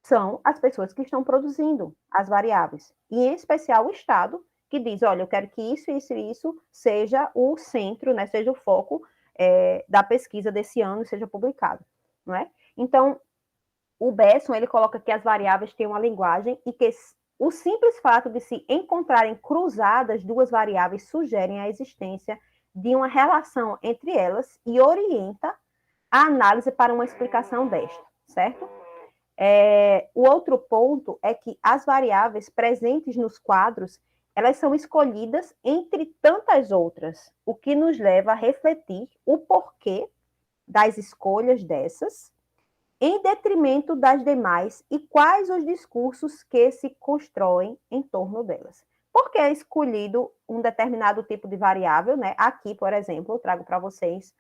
são as pessoas que estão produzindo as variáveis, e em especial o Estado, que diz, olha, eu quero que isso, isso e isso seja o centro, né, seja o foco da pesquisa desse ano e seja publicado, não é? Então, o Besson, ele coloca que as variáveis têm uma linguagem e que o simples fato de se encontrarem cruzadas duas variáveis sugerem a existência de uma relação entre elas e orienta a análise para uma explicação desta, certo? O outro ponto é que as variáveis presentes nos quadros, elas são escolhidas entre tantas outras, o que nos leva a refletir o porquê das escolhas dessas, em detrimento das demais, e quais os discursos que se constroem em torno delas. Por que é escolhido um determinado tipo de variável, né? Aqui, por exemplo, eu trago para vocês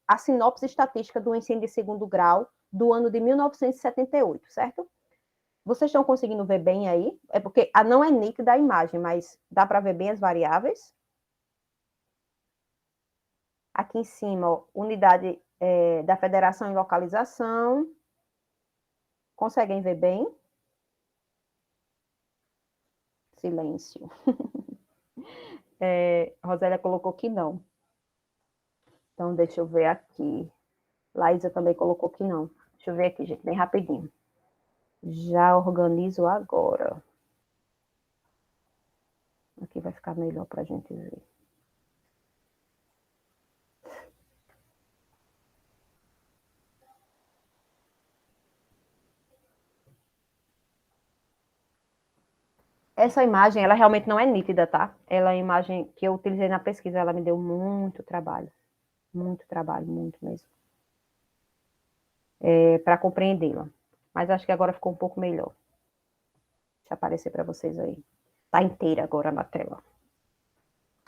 a sinopse estatística do ensino de segundo grau do ano de 1978, certo? Vocês estão conseguindo ver bem aí? É porque não é nítida a imagem, mas dá para ver bem as variáveis? Aqui em cima, ó, unidade da federação e localização. Conseguem ver bem? Silêncio. Rosélia colocou que não. Então, deixa eu ver aqui. Laísa também colocou que não. Deixa eu ver aqui, gente, bem rapidinho. Já organizo agora. Aqui vai ficar melhor para a gente ver. Essa imagem, ela realmente não é nítida, tá? Ela é a imagem que eu utilizei na pesquisa, ela me deu muito trabalho, muito mesmo, para compreendê-la. Mas acho que agora ficou um pouco melhor. Deixa eu aparecer para vocês aí. Tá inteira agora na tela.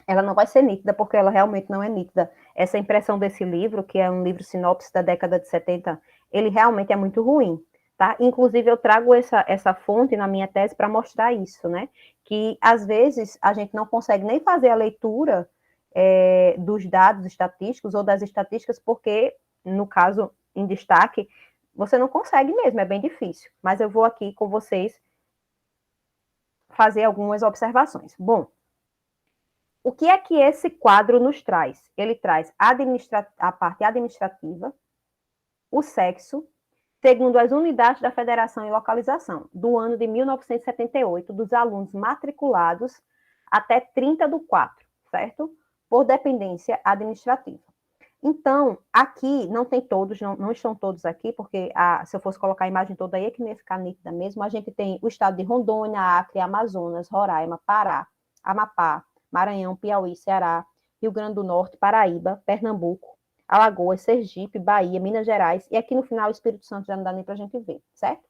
Ela não vai ser nítida, porque ela realmente não é nítida. Essa impressão desse livro, que é um livro sinopse da década de 70, ele realmente é muito ruim, tá? Inclusive, eu trago essa fonte na minha tese para mostrar isso, né? Que, às vezes, a gente não consegue nem fazer a leitura dos dados estatísticos ou das estatísticas, porque, no caso, em destaque, você não consegue mesmo, é bem difícil. Mas eu vou aqui com vocês fazer algumas observações. Bom, o que é que esse quadro nos traz? Ele traz a parte administrativa, o sexo, segundo as unidades da federação e localização, do ano de 1978, dos alunos matriculados até 30/4, certo? Por dependência administrativa. Então, aqui não tem todos, não estão todos aqui, porque se eu fosse colocar a imagem toda aí, é que nem ia ficar nítida mesmo. A gente tem o estado de Rondônia, Acre, Amazonas, Roraima, Pará, Amapá, Maranhão, Piauí, Ceará, Rio Grande do Norte, Paraíba, Pernambuco, Alagoas, Sergipe, Bahia, Minas Gerais, e aqui no final o Espírito Santo já não dá nem para a gente ver, certo?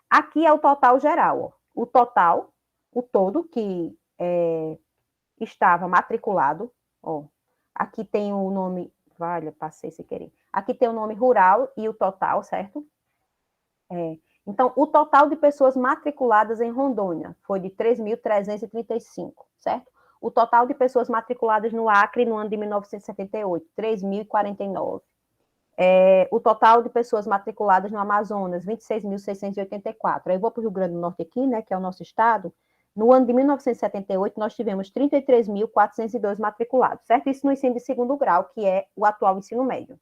Aqui é o total geral, ó. O total, o todo que estava matriculado, ó. Aqui tem o nome, vale, passei sem querer. Aqui tem o nome rural e o total, certo? Então, o total de pessoas matriculadas em Rondônia foi de 3.335, certo? O total de pessoas matriculadas no Acre no ano de 1978, 3.049. O total de pessoas matriculadas no Amazonas, 26.684. Aí eu vou para o Rio Grande do Norte aqui, né, que é o nosso estado. No ano de 1978, nós tivemos 33.402 matriculados, certo? Isso no ensino de segundo grau, que é o atual ensino médio.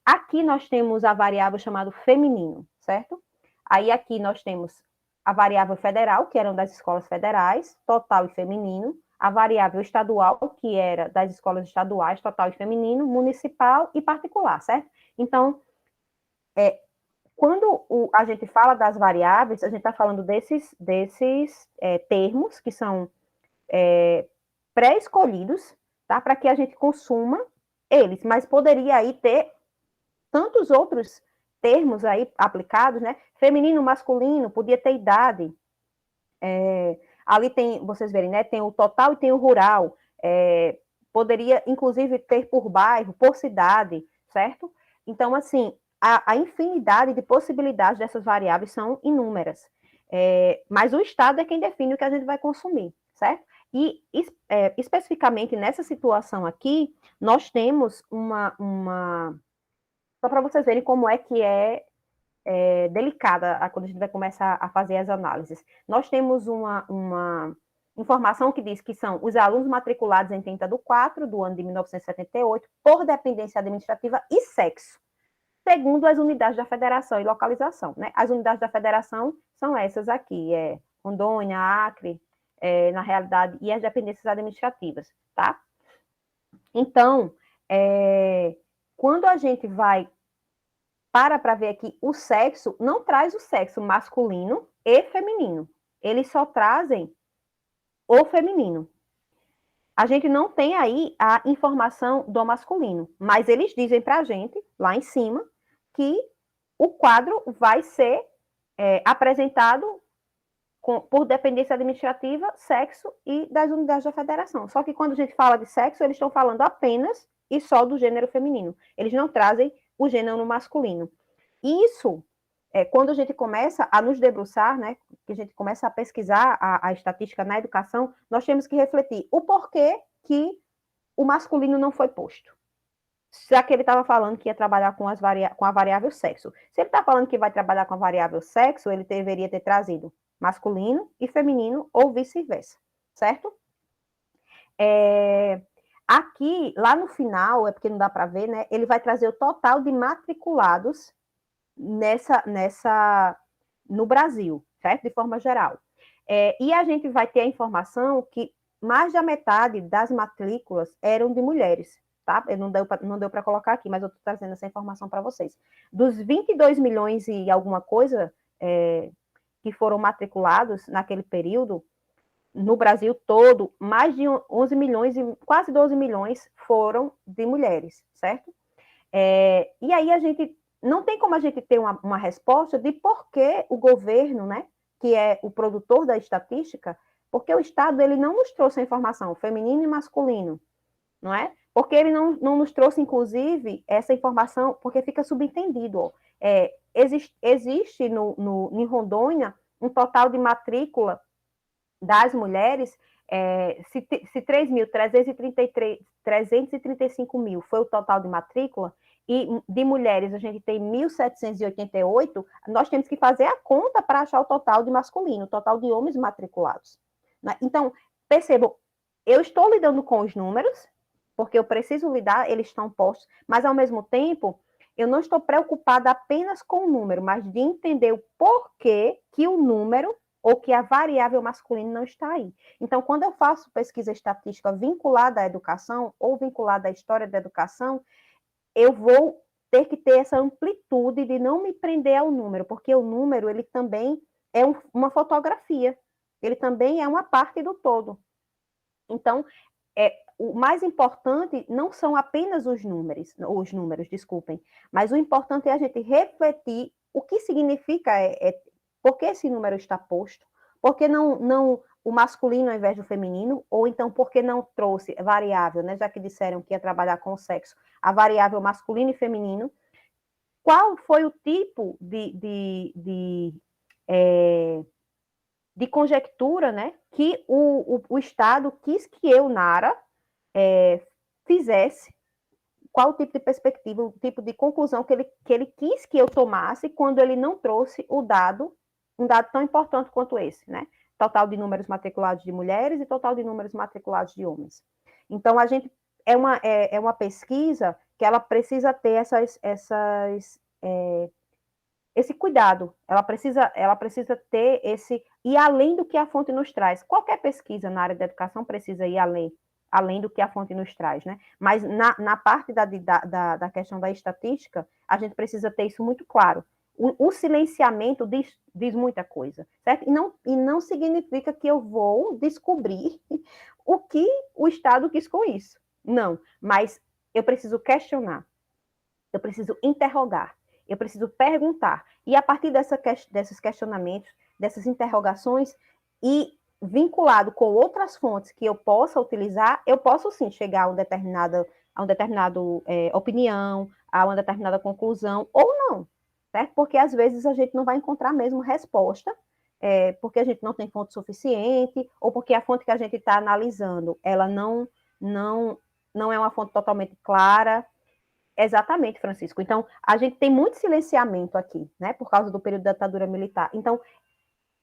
Aqui nós temos a variável chamada feminino, certo? Aí aqui nós temos a variável federal, que eram das escolas federais, total e feminino, a variável estadual, que era das escolas estaduais, total e feminino, municipal e particular, certo? Então, quando a gente fala das variáveis, a gente está falando desses termos que são pré-escolhidos, tá? Para que a gente consuma eles, mas poderia aí ter tantos outros termos aí aplicados, né? Feminino, masculino, podia ter idade. Ali tem, vocês verem, né? Tem o total e tem o rural. Poderia, inclusive, ter por bairro, por cidade, certo? Então, assim, a infinidade de possibilidades dessas variáveis são inúmeras. Mas o Estado é quem define o que a gente vai consumir, certo? E, especificamente nessa situação aqui, nós temos só para vocês verem como é que é delicada quando a gente vai começar a fazer as análises. Nós temos uma informação que diz que são os alunos matriculados em 30/4 do ano de 1978 por dependência administrativa e sexo, segundo as unidades da federação e localização, né? As unidades da federação são essas aqui, Rondônia, Acre, na realidade, e as dependências administrativas, tá? Então, quando a gente vai para ver aqui, o sexo não traz o sexo masculino e feminino. Eles só trazem o feminino. A gente não tem aí a informação do masculino, mas eles dizem para a gente, lá em cima, que o quadro vai ser apresentado por dependência administrativa, sexo e das unidades da federação. Só que quando a gente fala de sexo, eles estão falando apenas e só do gênero feminino. Eles não trazem o gênero masculino. Isso, quando a gente começa a nos debruçar, né, que a gente começa a pesquisar a estatística na educação, nós temos que refletir o porquê que o masculino não foi posto. Já que ele estava falando que ia trabalhar com a variável sexo. Se ele está falando que vai trabalhar com a variável sexo, ele deveria ter trazido masculino e feminino, ou vice-versa, certo? Aqui, lá no final, é porque não dá para ver, né? Ele vai trazer o total de matriculados no Brasil, certo? De forma geral. E a gente vai ter a informação que mais da metade das matrículas eram de mulheres, tá? Não deu para colocar aqui, mas eu estou trazendo essa informação para vocês. Dos 22 milhões e alguma coisa que foram matriculados naquele período, no Brasil todo, mais de 11 milhões e quase 12 milhões foram de mulheres, certo? E aí a gente não tem como a gente ter uma resposta de por que o governo, né, que é o produtor da estatística, porque o Estado ele não nos trouxe a informação feminino e masculino, não é? Porque ele não nos trouxe, inclusive, essa informação, porque fica subentendido. Ó. Existe em Rondônia um total de matrícula das mulheres, se 335 mil foi o total de matrícula, e de mulheres a gente tem 1.788, nós temos que fazer a conta para achar o total de masculino, o total de homens matriculados. Né? Então, percebam, eu estou lidando com os números, porque eu preciso lidar, eles estão postos, mas ao mesmo tempo, eu não estou preocupada apenas com o número, mas de entender o porquê que o número ou que a variável masculina não está aí. Então, quando eu faço pesquisa estatística vinculada à educação ou vinculada à história da educação, eu vou ter que ter essa amplitude de não me prender ao número, porque o número, ele também é uma fotografia, ele também é uma parte do todo. Então, o mais importante não são apenas os números, desculpem, mas o importante é a gente refletir o que significa, por que esse número está posto, por que não o masculino ao invés do feminino, ou então por que não trouxe variável, né, já que disseram que ia trabalhar com o sexo, a variável masculino e feminino, qual foi o tipo de conjectura, né, que o Estado quis que eu, Nara, fizesse, qual o tipo de perspectiva, o tipo de conclusão que ele quis que eu tomasse quando ele não trouxe um dado tão importante quanto esse, né? Total de números matriculados de mulheres e total de números matriculados de homens. Então, a gente é uma pesquisa que ela precisa ter esse cuidado, ela precisa ter ir além do que a fonte nos traz. Qualquer pesquisa na área da educação precisa ir além do que a fonte nos traz, né? Mas na parte da questão da estatística, a gente precisa ter isso muito claro. O silenciamento diz muita coisa, certo? E não significa que eu vou descobrir o que o Estado quis com isso. Não, mas eu preciso questionar, eu preciso interrogar, eu preciso perguntar. E a partir desses questionamentos, dessas interrogações, e vinculado com outras fontes que eu possa utilizar, eu posso sim chegar a uma determinada opinião, a uma determinada conclusão, ou não, certo? Porque às vezes a gente não vai encontrar mesmo resposta, porque a gente não tem fonte suficiente, ou porque a fonte que a gente está analisando, ela não é uma fonte totalmente clara. Exatamente, Francisco. Então, a gente tem muito silenciamento aqui, né, por causa do período da ditadura militar. Então,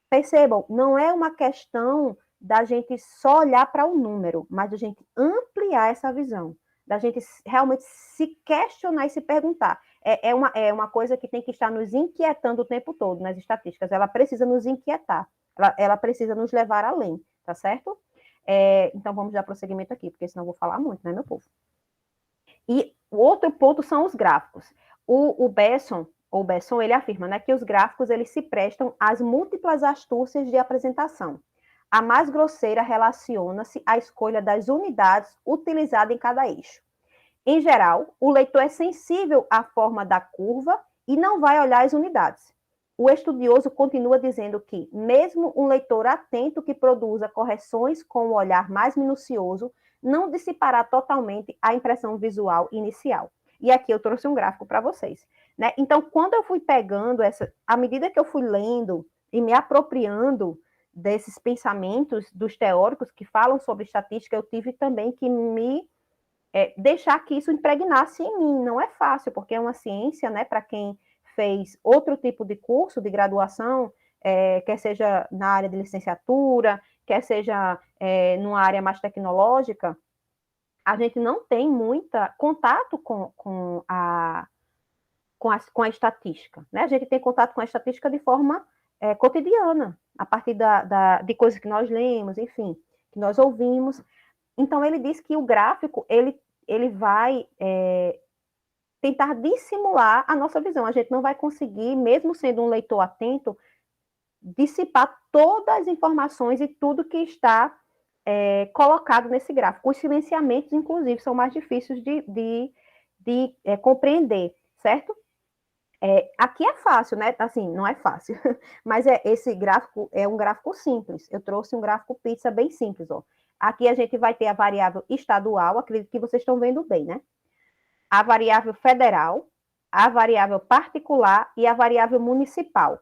percebam, não é uma questão da gente só olhar para o número, mas da gente ampliar essa visão, da gente realmente se questionar e se perguntar. É uma coisa que tem que estar nos inquietando o tempo todo nas estatísticas. Ela precisa nos inquietar, ela precisa nos levar além, tá certo? Então, vamos dar prosseguimento aqui, porque senão eu vou falar muito, né, meu povo? E o outro ponto são os gráficos. O Besson, ele afirma, né, que os gráficos eles se prestam às múltiplas astúcias de apresentação. A mais grosseira relaciona-se à escolha das unidades utilizadas em cada eixo. Em geral, o leitor é sensível à forma da curva e não vai olhar as unidades. o estudioso continua dizendo que, mesmo um leitor atento que produza correções com um olhar mais minucioso, não dissipará totalmente a impressão visual inicial. E aqui eu trouxe um gráfico para vocês. Né? Então, quando eu fui pegando à medida que eu fui lendo e me apropriando desses pensamentos dos teóricos que falam sobre estatística, eu tive também que me deixar que isso impregnasse em mim. Não é fácil, porque é uma ciência, né, para quem fez outro tipo de curso de graduação, quer seja na área de licenciatura, quer seja numa área mais tecnológica, a gente não tem muita contato com a estatística. Né? A gente tem contato com a estatística de forma cotidiana, a partir de coisas que nós lemos, enfim, que nós ouvimos. Então, ele diz que o gráfico, ele vai tentar dissimular a nossa visão. A gente não vai conseguir, mesmo sendo um leitor atento, dissipar todas as informações e tudo que está colocado nesse gráfico. Os silenciamentos, inclusive, são mais difíceis de compreender, certo? Aqui é fácil, né? Assim, não é fácil, mas esse gráfico é um gráfico simples. Eu trouxe um gráfico pizza bem simples, ó. Aqui a gente vai ter a variável estadual, acredito que vocês estão vendo bem, né? A variável federal, a variável particular e a variável municipal.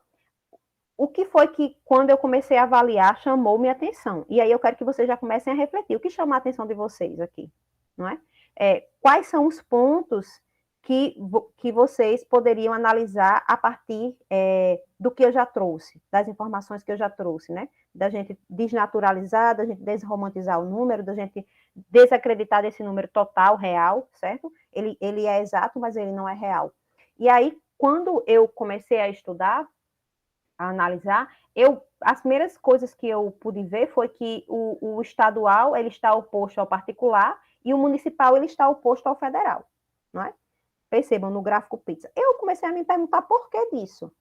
O que foi que, quando eu comecei a avaliar, chamou minha atenção? E aí eu quero que vocês já comecem a refletir. O que chamou a atenção de vocês aqui? Não é? Quais são os pontos que vocês poderiam analisar a partir do que eu já trouxe, das informações que eu já trouxe, né? Da gente desnaturalizar, da gente desromantizar o número, da gente desacreditar desse número total, real, certo? Ele é exato, mas ele não é real. E aí, quando eu comecei a estudar, a analisar, as primeiras coisas que eu pude ver foi que o estadual ele está oposto ao particular e o municipal ele está oposto ao federal, não é? Percebam no gráfico pizza. Eu comecei a me perguntar por que disso.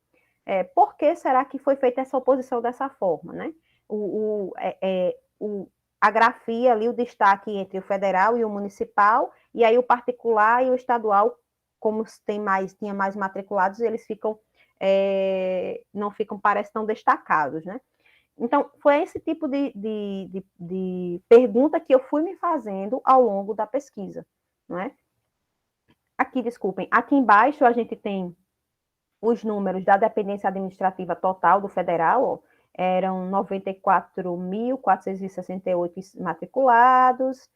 Por que será que foi feita essa oposição dessa forma, né? A grafia ali, o destaque entre o federal e o municipal, e aí o particular e o estadual, como tinha mais matriculados, eles ficam não ficam, parece, tão destacados, né? Então, foi esse tipo de pergunta que eu fui me fazendo ao longo da pesquisa, não é? Aqui, desculpem, aqui embaixo a gente tem os números da dependência administrativa total do federal, ó, eram 94.468 matriculados,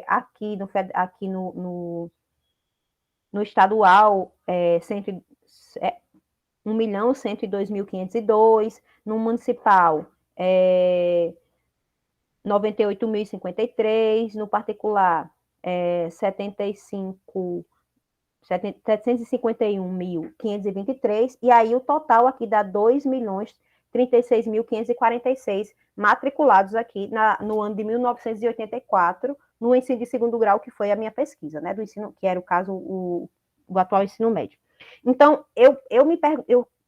aqui no estadual, 1.102.502, no municipal, 98.053, no particular, 751.523, e aí o total aqui dá 2.036.546 matriculados aqui no ano de 1984, no ensino de segundo grau, que foi a minha pesquisa, né, do ensino, que era o caso, o atual ensino médio. Então, eu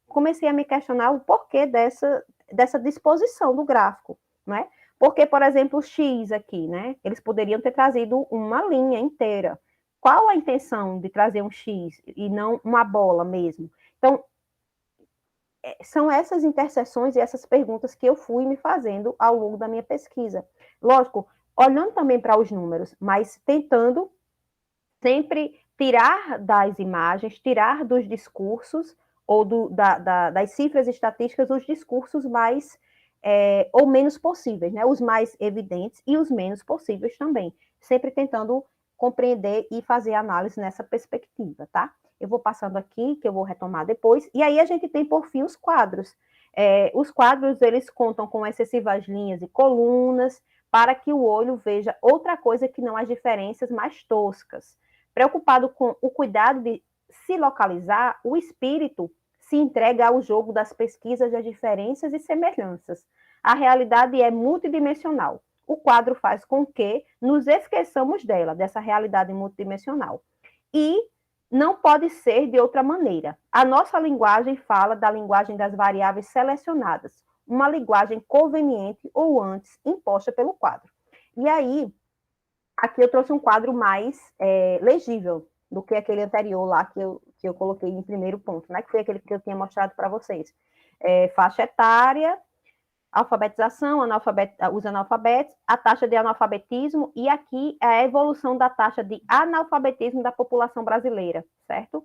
comecei a me questionar o porquê dessa disposição do gráfico, né? Porque, por exemplo, o X aqui, né? Eles poderiam ter trazido uma linha inteira. Qual a intenção de trazer um X e não uma bola mesmo? Então, são essas interseções e essas perguntas que eu fui me fazendo ao longo da minha pesquisa. Lógico, olhando também para os números, mas tentando sempre tirar das imagens, tirar dos discursos ou das cifras estatísticas os discursos mais ou menos possíveis, né? Os mais evidentes e os menos possíveis também, sempre tentando compreender e fazer análise nessa perspectiva, tá? Eu vou passando aqui, que eu vou retomar depois, e aí a gente tem, por fim, os quadros. Os quadros, eles contam com excessivas linhas e colunas, para que o olho veja outra coisa que não as diferenças mais toscas. Preocupado com o cuidado de se localizar, o espírito se entrega ao jogo das pesquisas das diferenças e semelhanças. A realidade é multidimensional. O quadro faz com que nos esqueçamos dessa realidade multidimensional. E não pode ser de outra maneira. A nossa linguagem fala da linguagem das variáveis selecionadas, uma linguagem conveniente ou antes imposta pelo quadro. E aí, aqui eu trouxe um quadro mais legível do que aquele anterior lá que que eu coloquei em primeiro ponto, né? Que foi aquele que eu tinha mostrado para vocês. Faixa etária, alfabetização, os analfabetos, a taxa de analfabetismo, e aqui é a evolução da taxa de analfabetismo da população brasileira, certo?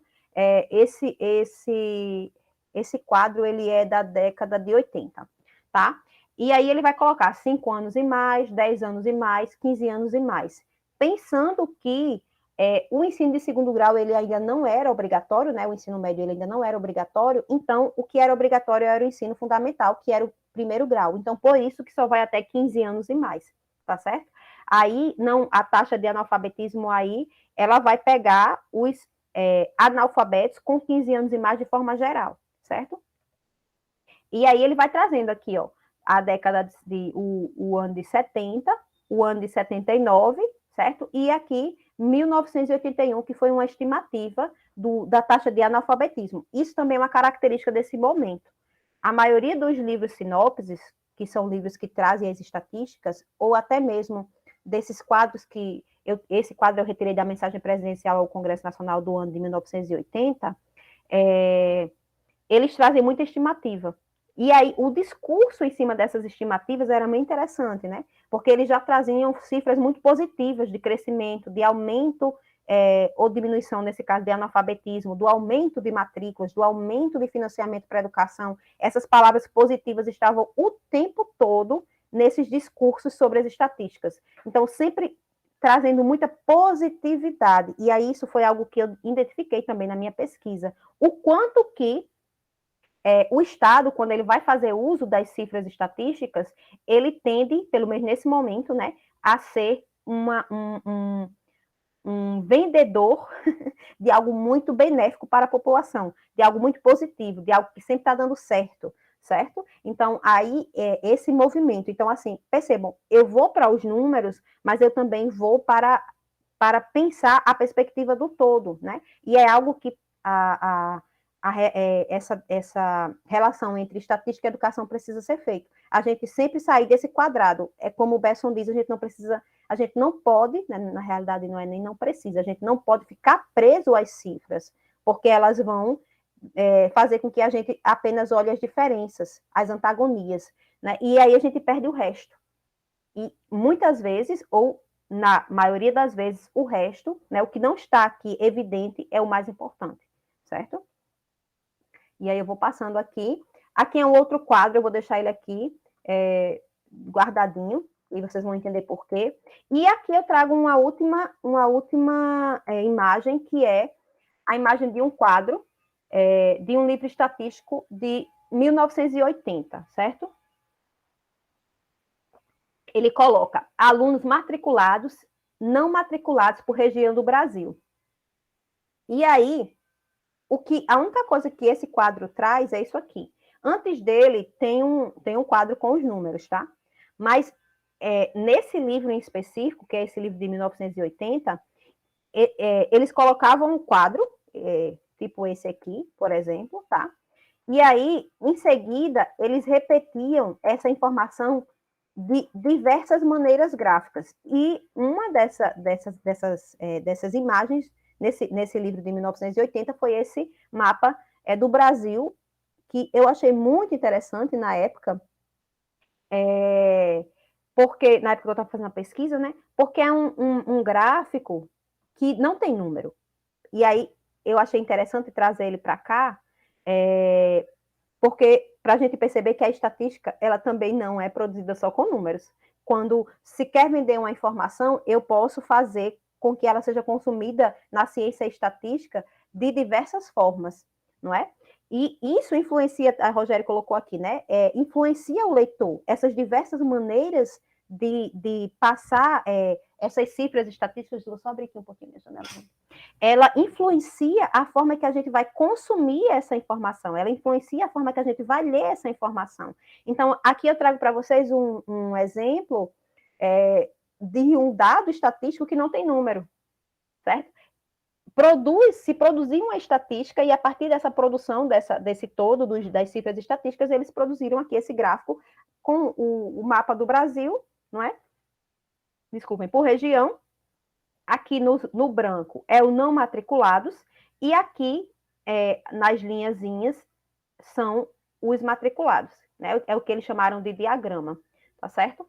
Esse quadro, ele é da década de 80, tá? E aí ele vai colocar 5 anos e mais, 10 anos e mais, 15 anos e mais. Pensando que o ensino de segundo grau, ele ainda não era obrigatório, né? O ensino médio, ele ainda não era obrigatório, então o que era obrigatório era o ensino fundamental, que era o primeiro grau. Então, por isso que só vai até 15 anos e mais, tá certo? Aí, não, a taxa de analfabetismo aí, ela vai pegar os analfabetos com 15 anos e mais de forma geral, certo? E aí ele vai trazendo aqui, ó, a década o ano de 70, o ano de 79, certo? E aqui 1981, que foi uma estimativa da taxa de analfabetismo. Isso também é uma característica desse momento. A maioria dos livros sinopses, que são livros que trazem as estatísticas, ou até mesmo desses quadros esse quadro eu retirei da mensagem presidencial ao Congresso Nacional do ano de 1980, eles trazem muita estimativa. E aí, o discurso em cima dessas estimativas era muito interessante, né? Porque eles já traziam cifras muito positivas de crescimento, de aumento ou diminuição, nesse caso, de analfabetismo, do aumento de matrículas, do aumento de financiamento para a educação. Essas palavras positivas estavam o tempo todo nesses discursos sobre as estatísticas. Então, sempre trazendo muita positividade. E aí, isso foi algo que eu identifiquei também na minha pesquisa. O quanto que o Estado, quando ele vai fazer uso das cifras estatísticas, ele tende, pelo menos nesse momento, né, a ser um vendedor de algo muito benéfico para a população, de algo muito positivo, de algo que sempre está dando certo, certo? Então, aí, esse movimento. Então, assim, percebam, eu vou para os números, mas eu também vou para pensar a perspectiva do todo, né? E é algo que essa relação entre estatística e educação precisa ser feita. A gente sempre sair desse quadrado. É como o Besson diz, a gente não pode, né, na realidade não é nem não precisa, a gente não pode ficar preso às cifras, porque elas vão fazer com que a gente apenas olhe as diferenças, as antagonias, né? E aí a gente perde o resto. E muitas vezes, ou na maioria das vezes, o resto, né, o que não está aqui evidente, é o mais importante, certo? E aí eu vou passando aqui. Aqui é um outro quadro, eu vou deixar ele aqui guardadinho, e vocês vão entender por quê. E aqui eu trago uma última imagem, que é a imagem de um quadro de um livro estatístico de 1980, certo? Ele coloca alunos matriculados, não matriculados por região do Brasil. E aí, a única coisa que esse quadro traz é isso aqui. Antes dele, tem um quadro com os números, tá? Mas nesse livro em específico, que é esse livro de 1980, eles colocavam um quadro, tipo esse aqui, por exemplo, tá? E aí, em seguida, eles repetiam essa informação de diversas maneiras gráficas. E uma dessas imagens, nesse livro de 1980, foi esse mapa do Brasil, que eu achei muito interessante na época, porque, na época que eu estava fazendo a pesquisa, né? Porque é um gráfico que não tem número. E aí, eu achei interessante trazer ele para cá, porque para a gente perceber que a estatística, ela também não é produzida só com números. Quando se quer vender uma informação, eu posso fazer com que ela seja consumida na ciência estatística de diversas formas, não é? E isso influencia, a Rogério colocou aqui, né? Influencia o leitor, essas diversas maneiras de passar essas cifras estatísticas. Vou só abrir aqui um pouquinho minha janela. Ela influencia a forma que a gente vai consumir essa informação, ela influencia a forma que a gente vai ler essa informação. Então, aqui eu trago para vocês um exemplo de um dado estatístico que não tem número, certo? Se produzir uma estatística, e a partir dessa produção, desse todo, das cifras estatísticas, eles produziram aqui esse gráfico com o mapa do Brasil, não é? Desculpem, por região. Aqui no branco é o não matriculados, e aqui nas linhazinhas, são os matriculados, né? É o que eles chamaram de diagrama, tá certo?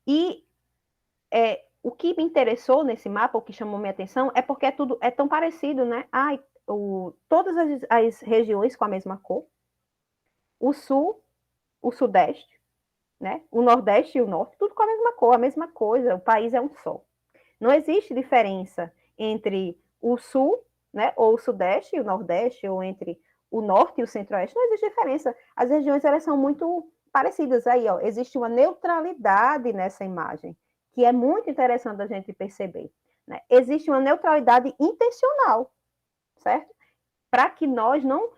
E o que me interessou nesse mapa, o que chamou minha atenção, é porque tudo é tão parecido, né? Todas as regiões com a mesma cor, o sul, o sudeste, né? O nordeste e o norte, tudo com a mesma cor, a mesma coisa, o país é um só. Não existe diferença entre o sul, né, ou o sudeste e o nordeste, ou entre o norte e o centro-oeste, não existe diferença. As regiões, elas são muito parecidas. Aí, ó, existe uma neutralidade nessa imagem, que é muito interessante a gente perceber, né? Existe uma neutralidade intencional, certo? Para que nós não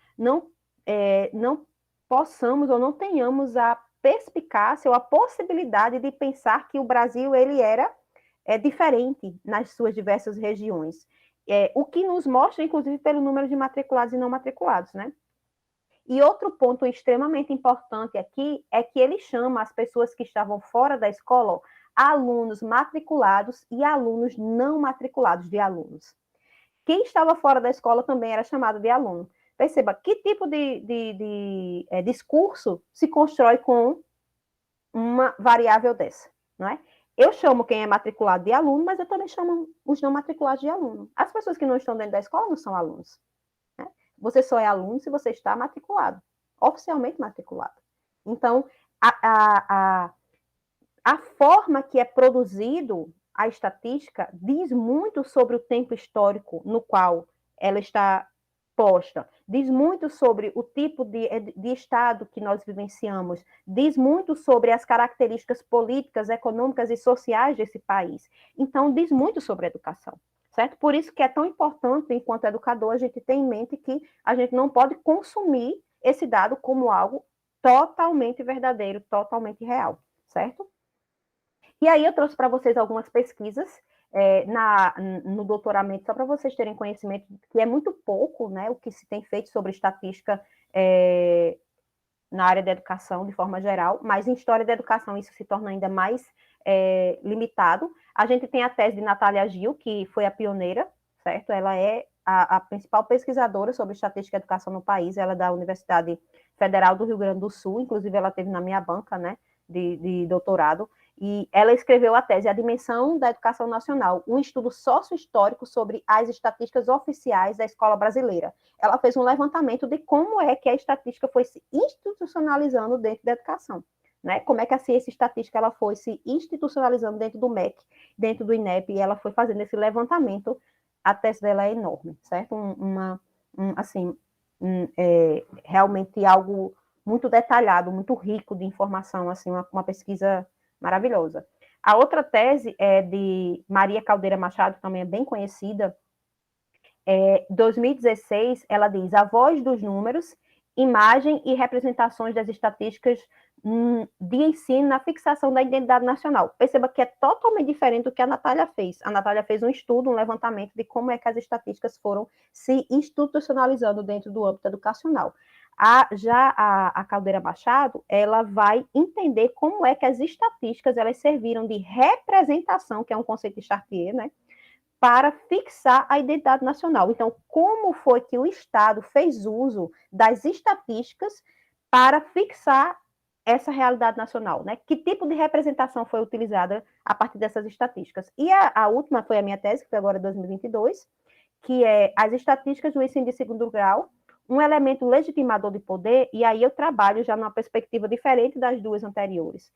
possamos ou não tenhamos a perspicácia ou a possibilidade de pensar que o Brasil ele era diferente nas suas diversas regiões. O que nos mostra, inclusive, pelo número de matriculados e não matriculados, né? E outro ponto extremamente importante aqui é que ele chama as pessoas que estavam fora da escola, ó, alunos matriculados e alunos não matriculados de alunos. Quem estava fora da escola também era chamado de aluno. Perceba que tipo de discurso se constrói com uma variável dessa, não é? Eu chamo quem é matriculado de aluno, mas eu também chamo os não matriculados de aluno. As pessoas que não estão dentro da escola não são alunos, né? Você só é aluno se você está matriculado, oficialmente matriculado. Então, a forma que é produzido a estatística diz muito sobre o tempo histórico no qual ela está posta, diz muito sobre o tipo de Estado que nós vivenciamos, diz muito sobre as características políticas, econômicas e sociais desse país. Então, diz muito sobre a educação, certo? Por isso que é tão importante, enquanto educador, a gente ter em mente que a gente não pode consumir esse dado como algo totalmente verdadeiro, totalmente real, certo? E aí eu trouxe para vocês algumas pesquisas no doutoramento, só para vocês terem conhecimento, que é muito pouco, né, o que se tem feito sobre estatística na área da educação, de forma geral, mas em história da educação isso se torna ainda mais limitado. A gente tem a tese de Natália Gil, que foi a pioneira, certo? Ela é a principal pesquisadora sobre estatística e educação no país, ela é da Universidade Federal do Rio Grande do Sul, inclusive ela teve na minha banca, né, de doutorado, e ela escreveu a tese A Dimensão da Educação Nacional, um estudo sócio-histórico sobre as estatísticas oficiais da escola brasileira. Ela fez um levantamento de como é que a estatística foi se institucionalizando dentro da educação, né? Como é que a ciência estatística ela foi se institucionalizando dentro do MEC, dentro do INEP, e ela foi fazendo esse levantamento. A tese dela é enorme, certo? Realmente algo muito detalhado, muito rico de informação, assim, uma pesquisa maravilhosa. A outra tese é de Maria Caldeira Machado, também é bem conhecida. 2016, ela diz: a voz dos números, imagem e representações das estatísticas de ensino na fixação da identidade nacional. Perceba que é totalmente diferente do que a Natália fez. A Natália fez um estudo, um levantamento de como é que as estatísticas foram se institucionalizando dentro do âmbito educacional. A Caldeira Machado, ela vai entender como é que as estatísticas elas serviram de representação, que é um conceito de Chartier, né, para fixar a identidade nacional. Então, como foi que o Estado fez uso das estatísticas para fixar essa realidade nacional, né? Que tipo de representação foi utilizada a partir dessas estatísticas? E a última foi a minha tese, que foi agora em 2022, que é as estatísticas do ensino de segundo grau, um elemento legitimador de poder, e aí eu trabalho já numa perspectiva diferente das duas anteriores,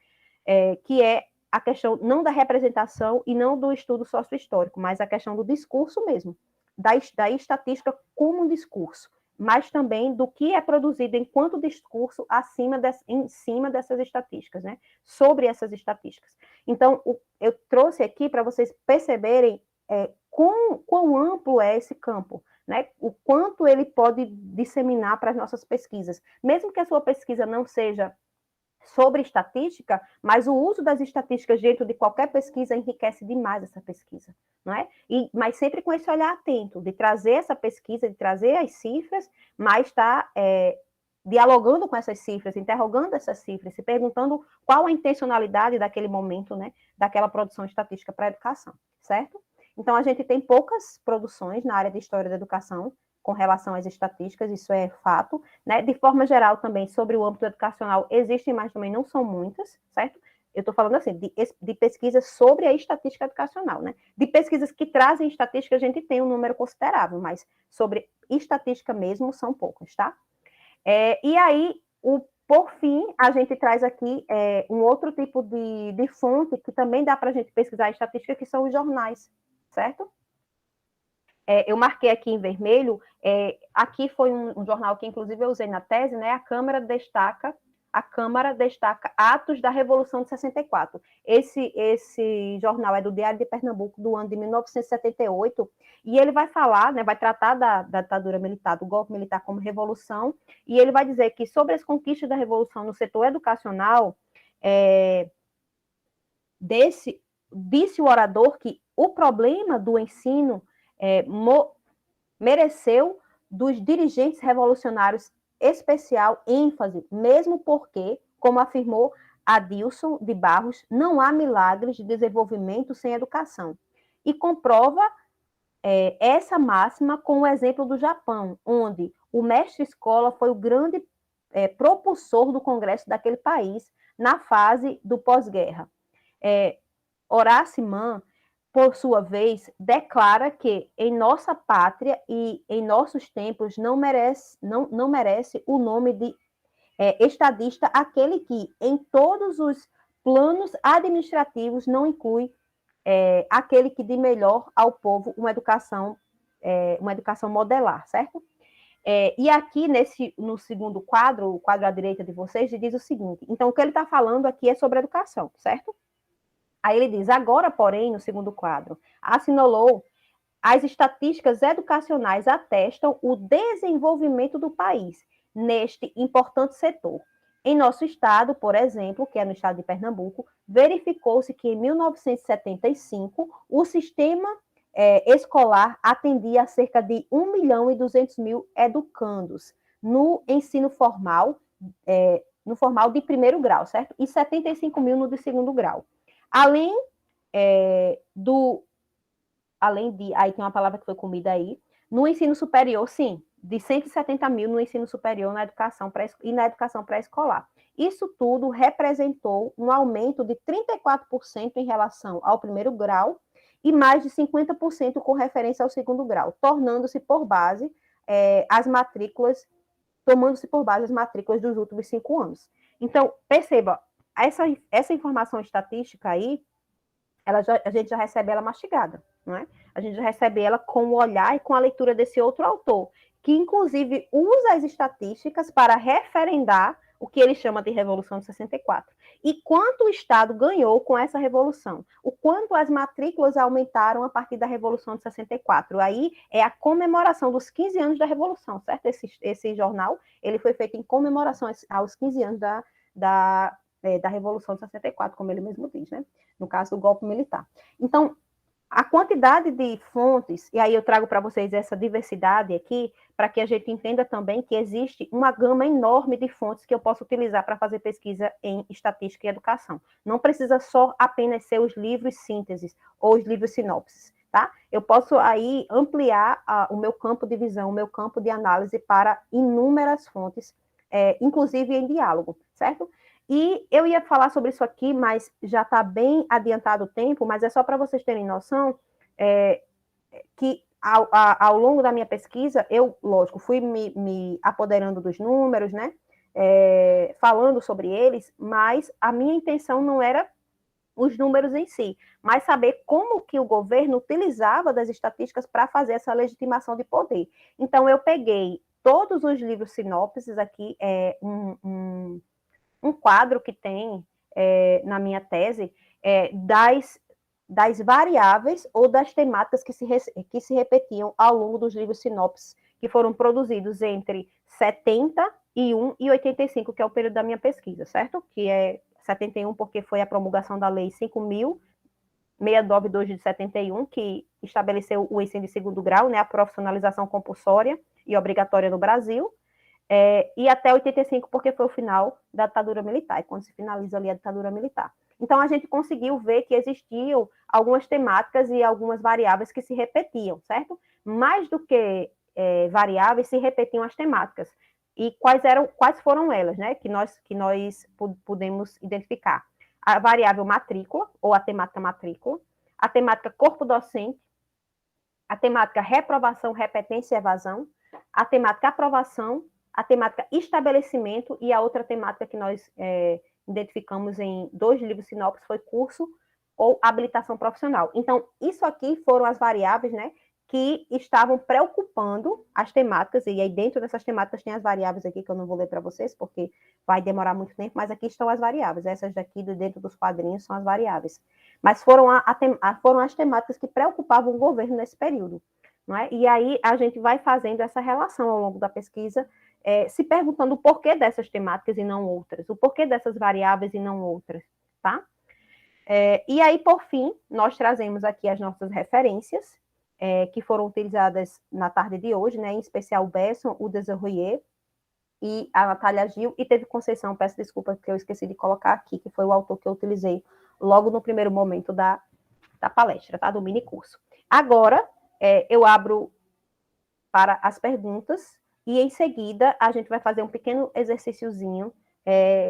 que é a questão não da representação e não do estudo sociohistórico, mas a questão do discurso mesmo, da estatística como um discurso, mas também do que é produzido enquanto discurso em cima dessas estatísticas, né? Sobre essas estatísticas. Então, eu trouxe aqui para vocês perceberem quão amplo é esse campo, né? O quanto ele pode disseminar para as nossas pesquisas. Mesmo que a sua pesquisa não seja sobre estatística, mas o uso das estatísticas dentro de qualquer pesquisa enriquece demais essa pesquisa, não é? Mas sempre com esse olhar atento, de trazer essa pesquisa, de trazer as cifras, mas está dialogando com essas cifras, interrogando essas cifras, se perguntando qual a intencionalidade daquele momento, né, daquela produção estatística para a educação, certo? Então, a gente tem poucas produções na área de história da educação, com relação às estatísticas, isso é fato, né? De forma geral também, sobre o âmbito educacional, existem, mas também não são muitas, certo? Eu estou falando assim, de pesquisas sobre a estatística educacional, né? De pesquisas que trazem estatística, a gente tem um número considerável, mas sobre estatística mesmo, são poucas, tá? E aí, por fim, a gente traz aqui um outro tipo de fonte que também dá para a gente pesquisar estatística, que são os jornais, certo? Eu marquei aqui em vermelho, aqui foi um jornal que, inclusive, eu usei na tese, né? A Câmara destaca Atos da Revolução de 64. Esse jornal é do Diário de Pernambuco, do ano de 1978, e ele vai falar, né, vai tratar da ditadura militar, do golpe militar como revolução, e ele vai dizer que sobre as conquistas da revolução no setor educacional, disse o orador que o problema do ensino mereceu dos dirigentes revolucionários especial ênfase, mesmo porque, como afirmou Adilson de Barros, não há milagres de desenvolvimento sem educação. E comprova essa máxima com o exemplo do Japão, onde o mestre-escola foi o grande propulsor do congresso daquele país na fase do pós-guerra. Horace Mann, por sua vez, declara que em nossa pátria e em nossos tempos não merece o nome de estadista aquele que, em todos os planos administrativos, não inclui aquele que dê melhor ao povo uma educação modelar, certo? E aqui, no segundo quadro, o quadro à direita de vocês, ele diz o seguinte: então, o que ele está falando aqui é sobre educação, certo? Aí ele diz: agora, porém, no segundo quadro, assinalou, as estatísticas educacionais atestam o desenvolvimento do país neste importante setor. Em nosso estado, por exemplo, que é no estado de Pernambuco, verificou-se que em 1975 o sistema escolar atendia a cerca de 1.200.000 educandos no ensino formal, no formal de primeiro grau, certo? E 75 mil no de segundo grau. Além aí tem uma palavra que foi comida aí, no ensino superior, sim, de 170 mil no ensino superior e na educação pré-escolar. Isso tudo representou um aumento de 34% em relação ao primeiro grau e mais de 50% com referência ao segundo grau, tomando-se por base as matrículas dos últimos 5 anos. Então, perceba, essa informação estatística aí, a gente já recebe ela mastigada, não é? A gente já recebe ela com o olhar e com a leitura desse outro autor, que inclusive usa as estatísticas para referendar o que ele chama de Revolução de 64. E quanto o Estado ganhou com essa revolução? O quanto as matrículas aumentaram a partir da Revolução de 64? Aí é a comemoração dos 15 anos da Revolução, certo? Esse jornal, ele foi feito em comemoração aos 15 anos da Revolução de 64, como ele mesmo diz, né? No caso do golpe militar. Então, a quantidade de fontes, e aí eu trago para vocês essa diversidade aqui, para que a gente entenda também que existe uma gama enorme de fontes que eu posso utilizar para fazer pesquisa em estatística e educação. Não precisa só apenas ser os livros sínteses ou os livros sinopses, tá? Eu posso aí ampliar o meu campo de visão, o meu campo de análise para inúmeras fontes, inclusive em diálogo, certo? E eu ia falar sobre isso aqui, mas já está bem adiantado o tempo, mas é só para vocês terem noção que ao longo da minha pesquisa, eu, lógico, fui me apoderando dos números, né? Falando sobre eles, mas a minha intenção não era os números em si, mas saber como que o governo utilizava das estatísticas para fazer essa legitimação de poder. Então, eu peguei todos os livros sinopses aqui, um quadro que tem na minha tese das variáveis ou das temáticas que se repetiam ao longo dos livros sinopses, que foram produzidos entre 71 e 85, que é o período da minha pesquisa, certo? Que é 71 porque foi a promulgação da Lei 5.692 de 71, que estabeleceu o ensino de segundo grau, né, a profissionalização compulsória e obrigatória no Brasil, e até 85, porque foi o final da ditadura militar, quando se finaliza ali a ditadura militar. Então, a gente conseguiu ver que existiam algumas temáticas e algumas variáveis que se repetiam, certo? Mais do que variáveis se repetiam as temáticas. E quais foram elas, né, que nós pudemos identificar? A variável matrícula, ou a temática matrícula, a temática corpo docente, a temática reprovação, repetência e evasão, a temática aprovação, a temática estabelecimento e a outra temática que nós identificamos em 2 livros sinopses foi curso ou habilitação profissional. Então, isso aqui foram as variáveis, né, que estavam preocupando as temáticas, e aí dentro dessas temáticas tem as variáveis aqui, que eu não vou ler para vocês, porque vai demorar muito tempo, mas aqui estão as variáveis, essas daqui dentro dos quadrinhos são as variáveis. Mas foram as temáticas que preocupavam o governo nesse período. Não é? E aí a gente vai fazendo essa relação ao longo da pesquisa, se perguntando o porquê dessas temáticas e não outras, o porquê dessas variáveis e não outras, tá? E aí, por fim, nós trazemos aqui as nossas referências, que foram utilizadas na tarde de hoje, né, em especial o Besson, o Desarroyer e a Natália Gil, e teve Conceição, peço desculpa que eu esqueci de colocar aqui, que foi o autor que eu utilizei logo no primeiro momento da palestra, tá, do mini curso. Agora, eu abro para as perguntas, e em seguida a gente vai fazer um pequeno exercíciozinho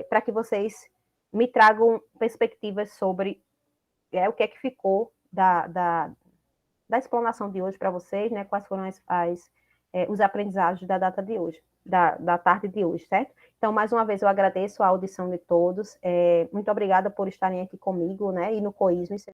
para que vocês me tragam perspectivas sobre o que é que ficou da explanação de hoje para vocês, né? Quais foram os aprendizados da data de hoje, da tarde de hoje, certo? Então, mais uma vez, eu agradeço a audição de todos. Muito obrigada por estarem aqui comigo, né? E no COISME.